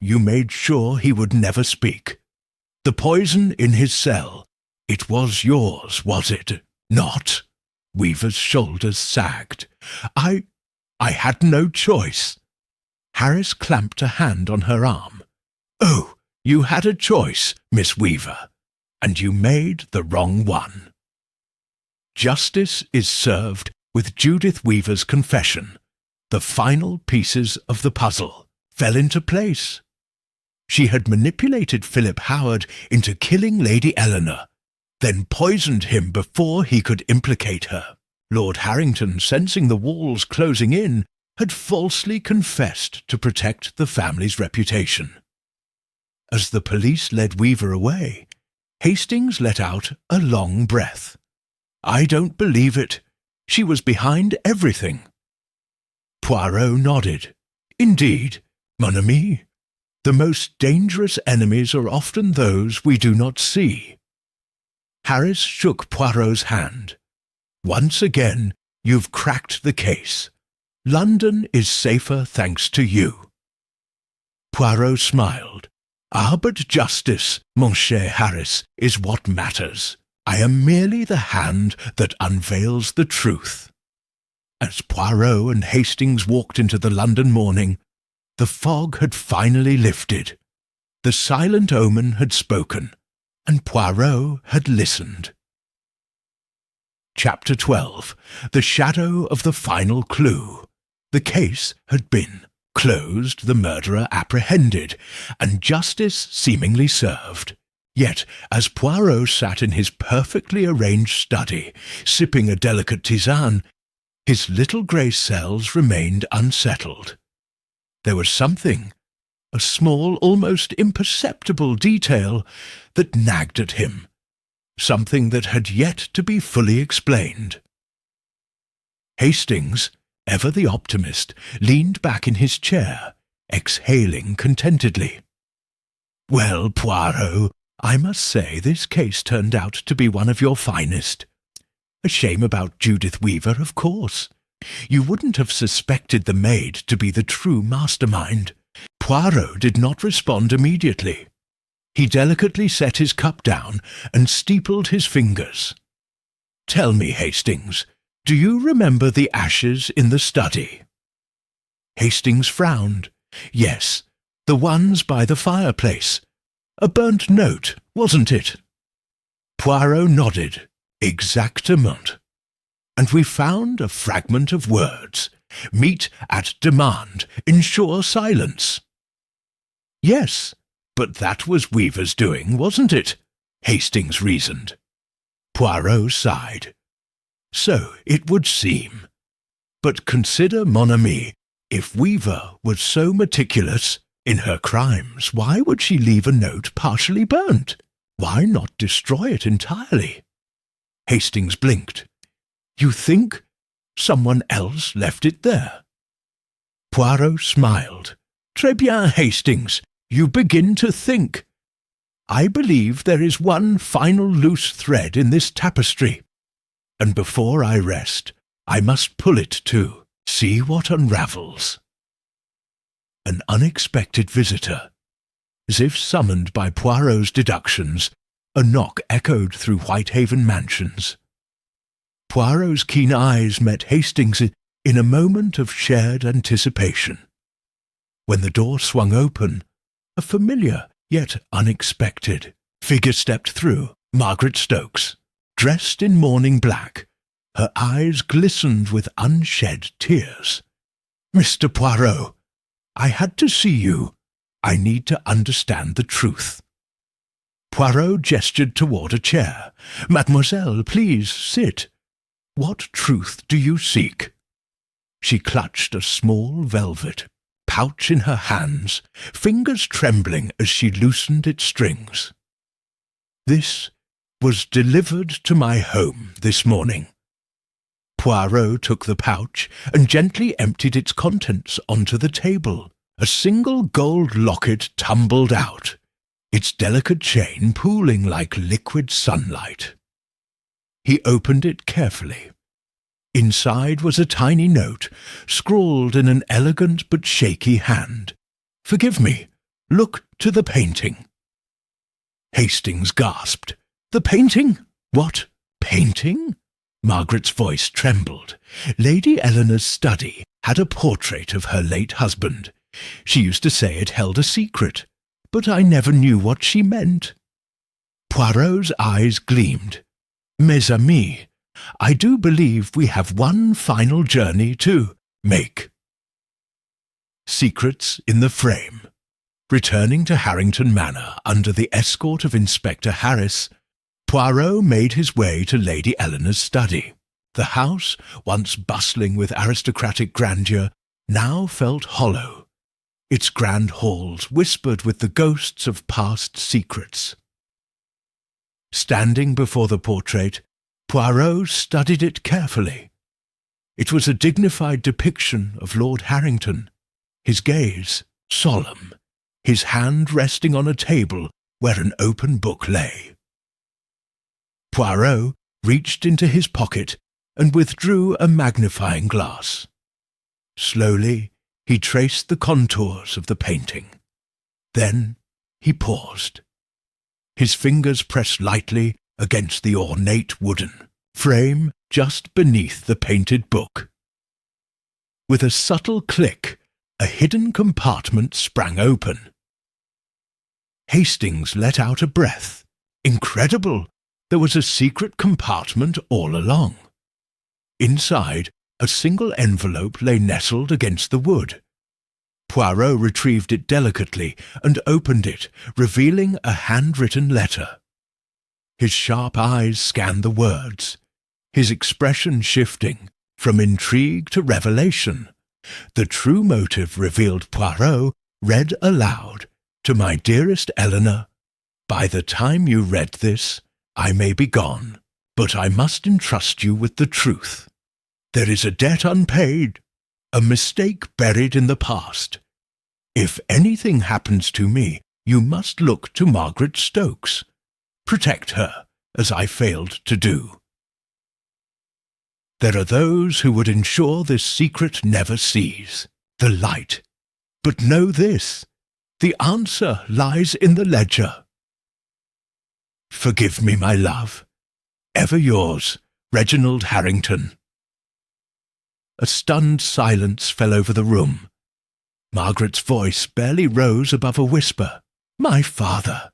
you made sure he would never speak. The poison in his cell, it was yours, was it not?" Weaver's shoulders sagged. I had no choice." Harris clamped a hand on her arm. "Oh, you had a choice, Miss Weaver, and you made the wrong one." Justice is served with Judith Weaver's confession. The final pieces of the puzzle fell into place. She had manipulated Philip Howard into killing Lady Eleanor, then poisoned him before he could implicate her. Lord Harrington, sensing the walls closing in, had falsely confessed to protect the family's reputation. As the police led Weaver away, Hastings let out a long breath. "I don't believe it. She was behind everything." Poirot nodded. "Indeed, mon ami. The most dangerous enemies are often those we do not see." Harris shook Poirot's hand. Once again, you've cracked the case. London is safer thanks to you." Poirot smiled. "Ah, but justice, mon cher Harris, is what matters. I am merely the hand that unveils the truth." As Poirot and Hastings walked into the London morning, the fog had finally lifted. The silent omen had spoken, and Poirot had listened. Chapter 12. The Shadow of the Final Clue. The case had been closed, the murderer apprehended, and justice seemingly served. Yet, as Poirot sat in his perfectly arranged study, sipping a delicate tisane, his little grey cells remained unsettled. There was something, a small, almost imperceptible detail, that nagged at him, something that had yet to be fully explained. Hastings, ever the optimist, leaned back in his chair, exhaling contentedly. "Well, Poirot, I must say this case turned out to be one of your finest. A shame about Judith Weaver, of course. You wouldn't have suspected the maid to be the true mastermind." Poirot did not respond immediately. He delicately set his cup down and steepled his fingers. "Tell me, Hastings, do you remember the ashes in the study?" Hastings frowned. "Yes, the ones by the fireplace. A burnt note, wasn't it?" Poirot nodded. "Exactement. And we found a fragment of words. Meet at demand. Ensure silence." "Yes, but that was Weaver's doing, wasn't it?" Hastings reasoned. Poirot sighed. "So it would seem. But consider, mon ami, if Weaver was so meticulous in her crimes, why would she leave a note partially burnt? Why not destroy it entirely?" Hastings blinked. "You think someone else left it there?" Poirot smiled. "Très bien, Hastings. You begin to think. I believe there is one final loose thread in this tapestry, and before I rest, I must pull it too. See what unravels." An unexpected visitor. As if summoned by Poirot's deductions, a knock echoed through Whitehaven Mansions. Poirot's keen eyes met Hastings in a moment of shared anticipation. When the door swung open, a familiar, yet unexpected, figure stepped through. Margaret Stokes, dressed in mourning black. Her eyes glistened with unshed tears. "Mr. Poirot, I had to see you. I need to understand the truth." Poirot gestured toward a chair. "Mademoiselle, please sit. What truth do you seek?" She clutched a small velvet pouch in her hands, fingers trembling as she loosened its strings. "This was delivered to my home this morning." Poirot took the pouch and gently emptied its contents onto the table. A single gold locket tumbled out, its delicate chain pooling like liquid sunlight. He opened it carefully. Inside was a tiny note, scrawled in an elegant but shaky hand. "Forgive me. Look to the painting." Hastings gasped. "The painting? What painting?" Margaret's voice trembled. "Lady Eleanor's study had a portrait of her late husband. She used to say it held a secret, but I never knew what she meant." Poirot's eyes gleamed. "Mes amis, I do believe we have one final journey to make." Secrets in the frame. Returning to Harrington Manor under the escort of Inspector Harris, Poirot made his way to Lady Eleanor's study. The house, once bustling with aristocratic grandeur, now felt hollow. Its grand halls whispered with the ghosts of past secrets. Standing before the portrait, Poirot studied it carefully. It was a dignified depiction of Lord Harrington, his gaze solemn, his hand resting on a table where an open book lay. Poirot reached into his pocket and withdrew a magnifying glass. Slowly, he traced the contours of the painting. Then he paused. His fingers pressed lightly against the ornate wooden frame just beneath the painted book. With a subtle click, a hidden compartment sprang open. Hastings let out a breath. Incredible! There was a secret compartment all along. Inside, a single envelope lay nestled against the wood. Poirot retrieved it delicately and opened it, revealing a handwritten letter. His sharp eyes scanned the words, his expression shifting from intrigue to revelation. The true motive revealed Poirot read aloud, "To my dearest Eleanor, by the time you read this, I may be gone, but I must entrust you with the truth. There is a debt unpaid, a mistake buried in the past. If anything happens to me, you must look to Margaret Stokes. Protect her, as I failed to do. There are those who would ensure this secret never sees, the light. But know this, the answer lies in the ledger. Forgive me, my love. Ever yours, Reginald Harrington." A stunned silence fell over the room. Margaret's voice barely rose above a whisper. "My father!"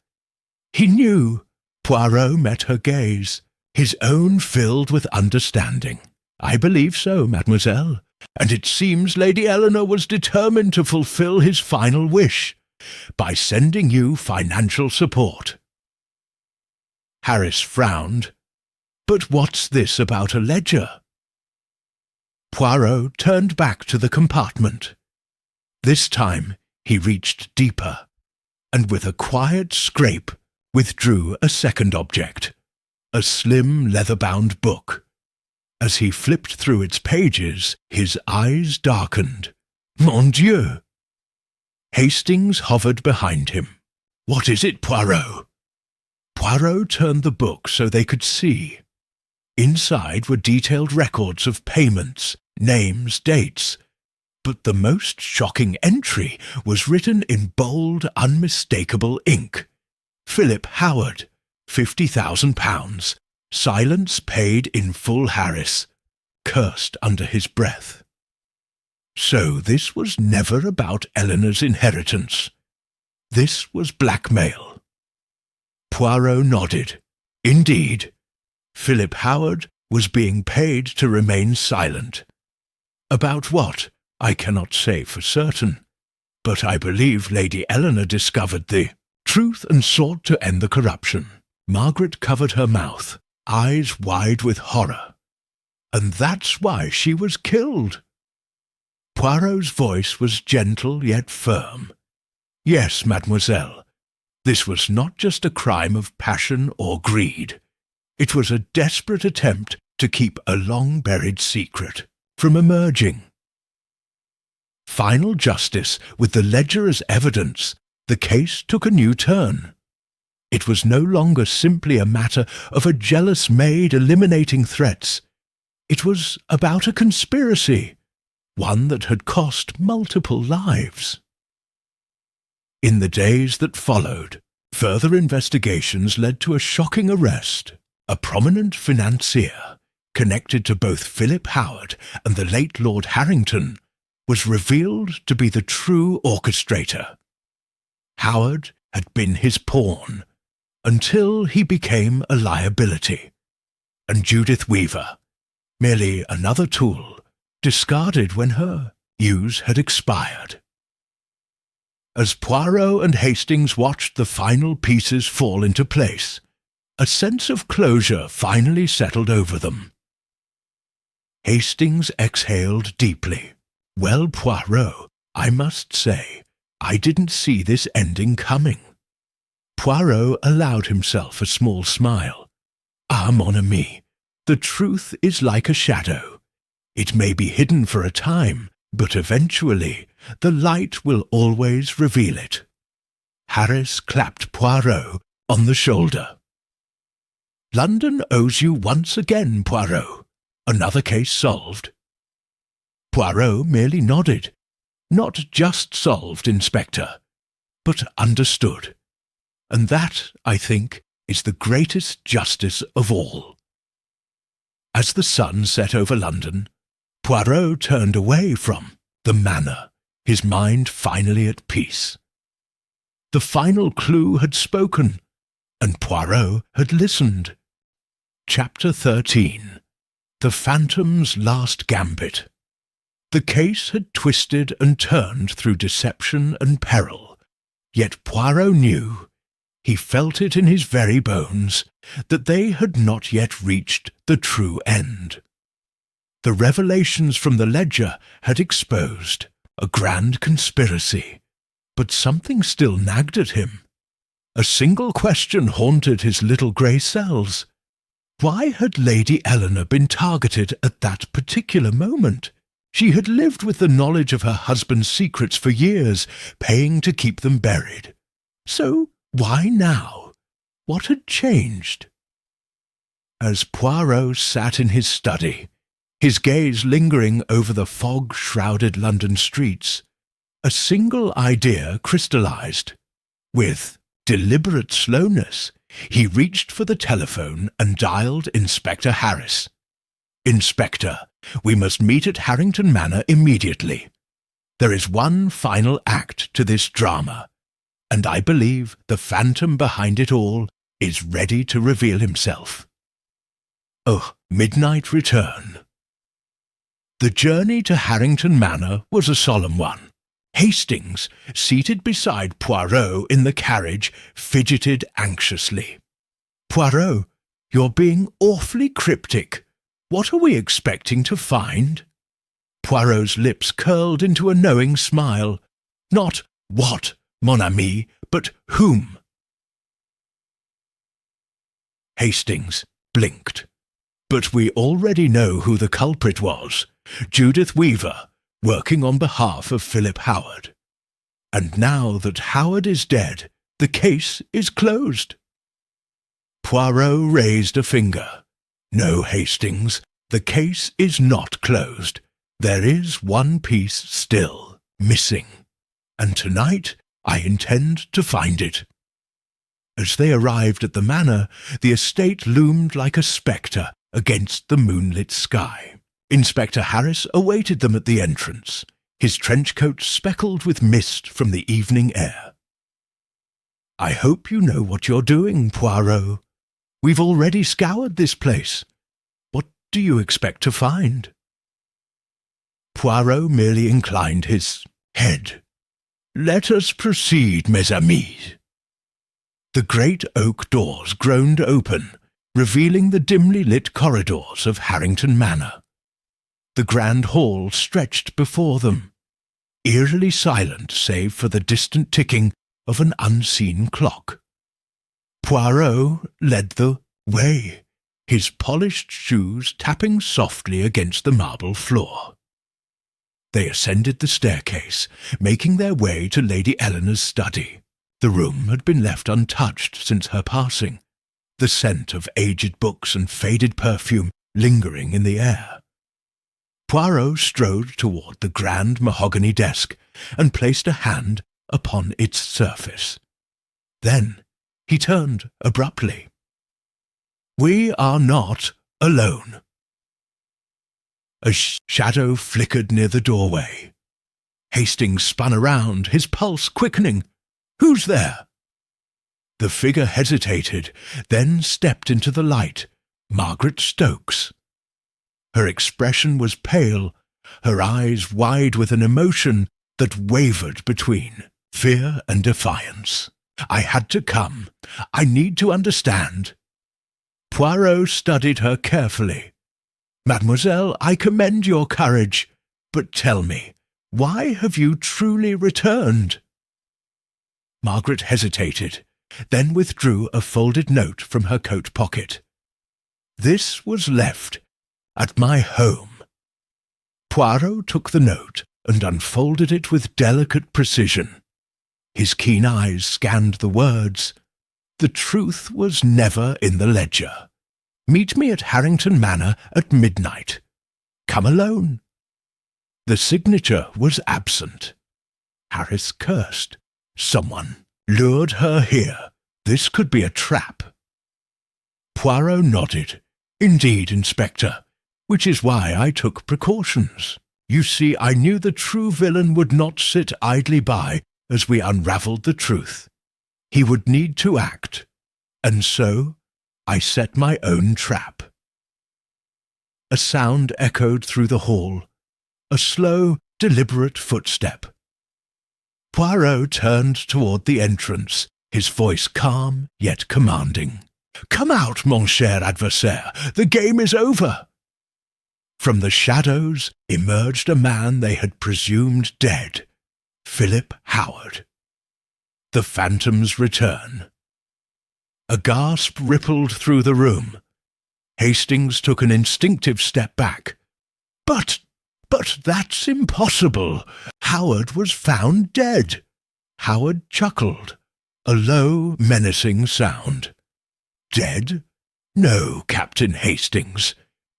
He knew. Poirot met her gaze, his own filled with understanding. "I believe so, mademoiselle, and it seems Lady Eleanor was determined to fulfill his final wish by sending you financial support." Harris frowned. "But what's this about a ledger?" Poirot turned back to the compartment. This time he reached deeper, and with a quiet scrape withdrew a second object, a slim leather-bound book. As he flipped through its pages, his eyes darkened. Mon Dieu! Hastings hovered behind him. "What is it, Poirot?" Poirot turned the book so they could see. Inside were detailed records of payments, names, dates, but the most shocking entry was written in bold, unmistakable ink. Philip Howard, £50,000, silence paid in full Harris, cursed under his breath. So this was never about Eleanor's inheritance. This was blackmail. Poirot nodded. Indeed, Philip Howard was being paid to remain silent. About what, I cannot say for certain, but I believe Lady Eleanor discovered the truth and sought to end the corruption. Margaret covered her mouth, eyes wide with horror. And that's why she was killed. Poirot's voice was gentle yet firm. Yes, mademoiselle, this was not just a crime of passion or greed. It was a desperate attempt to keep a long-buried secret from emerging. Final justice, with the ledger as evidence, the case took a new turn. It was no longer simply a matter of a jealous maid eliminating threats. It was about a conspiracy, one that had cost multiple lives. In the days that followed, further investigations led to a shocking arrest. A prominent financier, connected to both Philip Howard and the late Lord Harrington, was revealed to be the true orchestrator. Howard had been his pawn, until he became a liability, and Judith Weaver, merely another tool, discarded when her use had expired. As Poirot and Hastings watched the final pieces fall into place, a sense of closure finally settled over them. Hastings exhaled deeply. Well, Poirot, I must say, I didn't see this ending coming. Poirot allowed himself a small smile. Ah, mon ami, the truth is like a shadow. It may be hidden for a time, but eventually the light will always reveal it. Harris clapped Poirot on the shoulder. London owes you once again, Poirot. Another case solved? Poirot merely nodded. Not just solved, Inspector, but understood. And that, I think, is the greatest justice of all. As the sun set over London, Poirot turned away from the Manor, his mind finally at peace. The final clue had spoken, and Poirot had listened. Chapter 13. The Phantom's Last Gambit. The case had twisted and turned through deception and peril, yet Poirot knew, he felt it in his very bones, that they had not yet reached the true end. The revelations from the ledger had exposed a grand conspiracy, but something still nagged at him. A single question haunted his little grey cells. Why had Lady Eleanor been targeted at that particular moment? She had lived with the knowledge of her husband's secrets for years, paying to keep them buried. So why now? What had changed? As Poirot sat in his study, his gaze lingering over the fog-shrouded London streets, a single idea crystallized. With deliberate slowness, he reached for the telephone and dialed Inspector Harris. "Inspector, we must meet at Harrington Manor immediately. There is one final act to this drama, and I believe the phantom behind it all is ready to reveal himself." Midnight return. The journey to Harrington Manor was a solemn one. Hastings, seated beside Poirot in the carriage, fidgeted anxiously. "Poirot, you're being awfully cryptic. What are we expecting to find?" Poirot's lips curled into a knowing smile. "Not what, mon ami, but whom?" Hastings blinked. "But we already know who the culprit was. Judith Weaver, working on behalf of Philip Howard. And now that Howard is dead, the case is closed." Poirot raised a finger. "No, Hastings, the case is not closed. There is one piece still missing, and tonight I intend to find it." As they arrived at the manor, the estate loomed like a spectre against the moonlit sky. Inspector Harris awaited them at the entrance, his trench coat speckled with mist from the evening air. "I hope you know what you're doing, Poirot. We've already scoured this place. What do you expect to find?" Poirot merely inclined his head. "Let us proceed, mes amis." The great oak doors groaned open, revealing the dimly lit corridors of Harrington Manor. The grand hall stretched before them, eerily silent save for the distant ticking of an unseen clock. Poirot led the way, his polished shoes tapping softly against the marble floor. They ascended the staircase, making their way to Lady Eleanor's study. The room had been left untouched since her passing, the scent of aged books and faded perfume lingering in the air. Poirot strode toward the grand mahogany desk and placed a hand upon its surface. Then he turned abruptly. "We are not alone." A shadow flickered near the doorway. Hastings spun around, his pulse quickening. "Who's there?" The figure hesitated, then stepped into the light. Margaret Stokes. Her expression was pale, her eyes wide with an emotion that wavered between fear and defiance. "I had to come. I need to understand." Poirot studied her carefully. "Mademoiselle, I commend your courage, but tell me, why have you truly returned?" Margaret hesitated, then withdrew a folded note from her coat pocket. "This was left at my home." Poirot took the note and unfolded it with delicate precision. His keen eyes scanned the words. The truth was never in the ledger. Meet me at Harrington Manor at midnight. Come alone." The signature was absent. Harris cursed. Someone lured her here. This could be a trap. Poirot nodded. "Indeed, Inspector, which is why I took precautions. You see, I knew the true villain would not sit idly by as we unravelled the truth. He would need to act, and so I set my own trap." A sound echoed through the hall, a slow, deliberate footstep. Poirot turned toward the entrance, his voice calm yet commanding. "Come out, mon cher adversaire, the game is over." From the shadows emerged a man they had presumed dead, Philip Howard. The phantom's return. A gasp rippled through the room. Hastings took an instinctive step back. But that's impossible. Howard was found dead." Howard chuckled, a low, menacing sound. "Dead? No, Captain Hastings.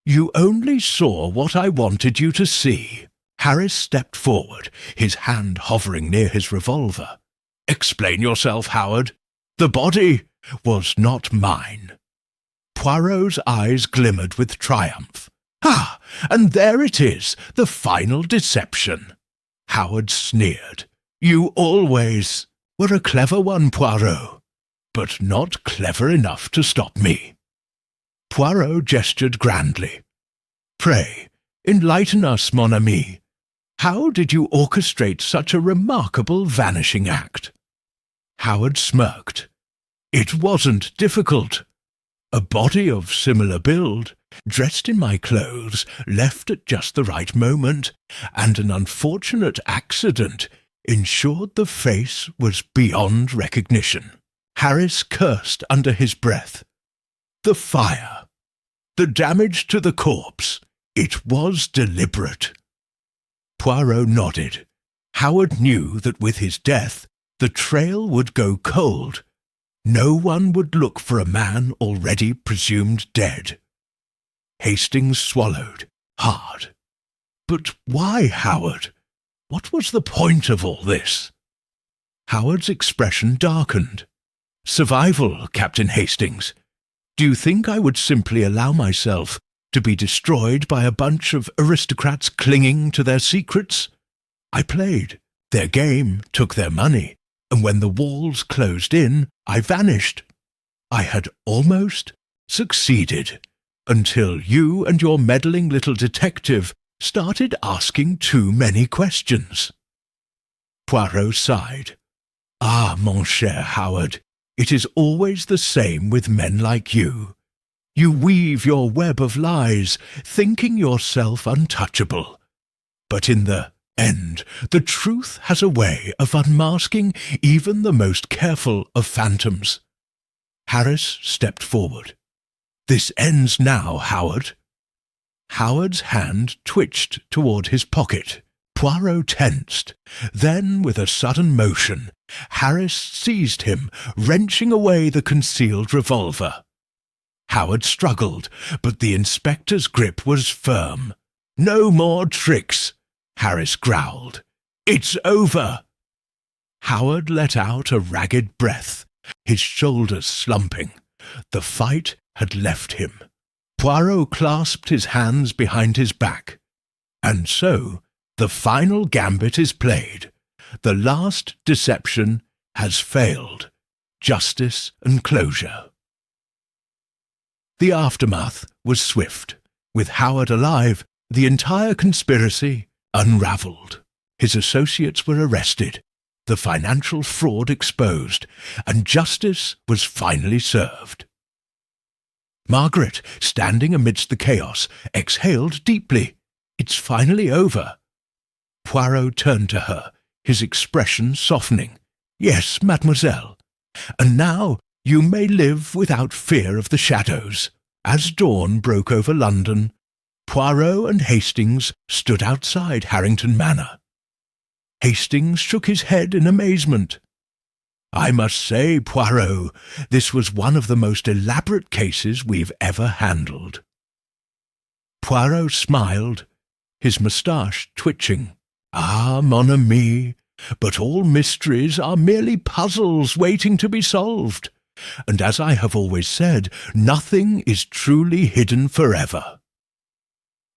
You only saw what I wanted you to see." Harris stepped forward, his hand hovering near his revolver. "Explain yourself, Howard. The body was not mine." Poirot's eyes glimmered with triumph. "Ah, and there it is, the final deception." Howard sneered. "You always were a clever one, Poirot, but not clever enough to stop me." Poirot gestured grandly. "Pray, enlighten us, mon ami. How did you orchestrate such a remarkable vanishing act?" Howard smirked. "It wasn't difficult. A body of similar build, dressed in my clothes, left at just the right moment, and an unfortunate accident ensured the face was beyond recognition." Harris cursed under his breath. "The fire, the damage to the corpse, it was deliberate." Poirot nodded. Howard knew that with his death, the trail would go cold. No one would look for a man already presumed dead. Hastings swallowed, hard. But why, Howard? What was the point of all this? Howard's expression darkened. "Survival, Captain Hastings. Do you think I would simply allow myself to be destroyed by a bunch of aristocrats clinging to their secrets? I played their game, took their money, and when the walls closed in, I vanished. I had almost succeeded, until you and your meddling little detective started asking too many questions." Poirot sighed. "Ah, mon cher Howard, it is always the same with men like you. You weave your web of lies, thinking yourself untouchable. But in the end, the truth has a way of unmasking even the most careful of phantoms." Harris stepped forward. "This ends now, Howard." Howard's hand twitched toward his pocket. Poirot tensed. Then, with a sudden motion, Harris seized him, wrenching away the concealed revolver. Howard struggled, but the inspector's grip was firm. "No more tricks," Harris growled. "It's over." Howard let out a ragged breath, his shoulders slumping. The fight had left him. Poirot clasped his hands behind his back. And so, the final gambit is played. The last deception has failed. Justice and closure. The aftermath was swift. With Howard alive, the entire conspiracy unravelled. His associates were arrested, the financial fraud exposed, and justice was finally served. Margaret, standing amidst the chaos, exhaled deeply. "It's finally over." Poirot turned to her, his expression softening. "Yes, mademoiselle. And now you may live without fear of the shadows." As dawn broke over London, Poirot and Hastings stood outside Harrington Manor. Hastings shook his head in amazement. I must say, Poirot, this was one of the most elaborate cases we've ever handled." Poirot smiled, his moustache twitching. "Ah, mon ami, but all mysteries are merely puzzles waiting to be solved. And as I have always said, nothing is truly hidden forever."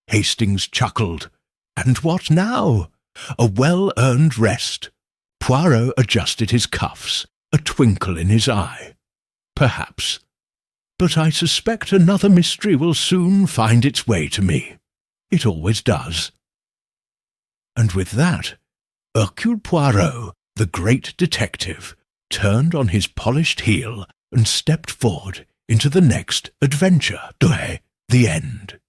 Hastings chuckled. And what now? A well-earned rest. Poirot adjusted his cuffs, a twinkle in his eye. "Perhaps. But I suspect another mystery will soon find its way to me. It always does." And with that, Hercule Poirot, the great detective, turned on his polished heel and stepped forward into the next adventure. The end.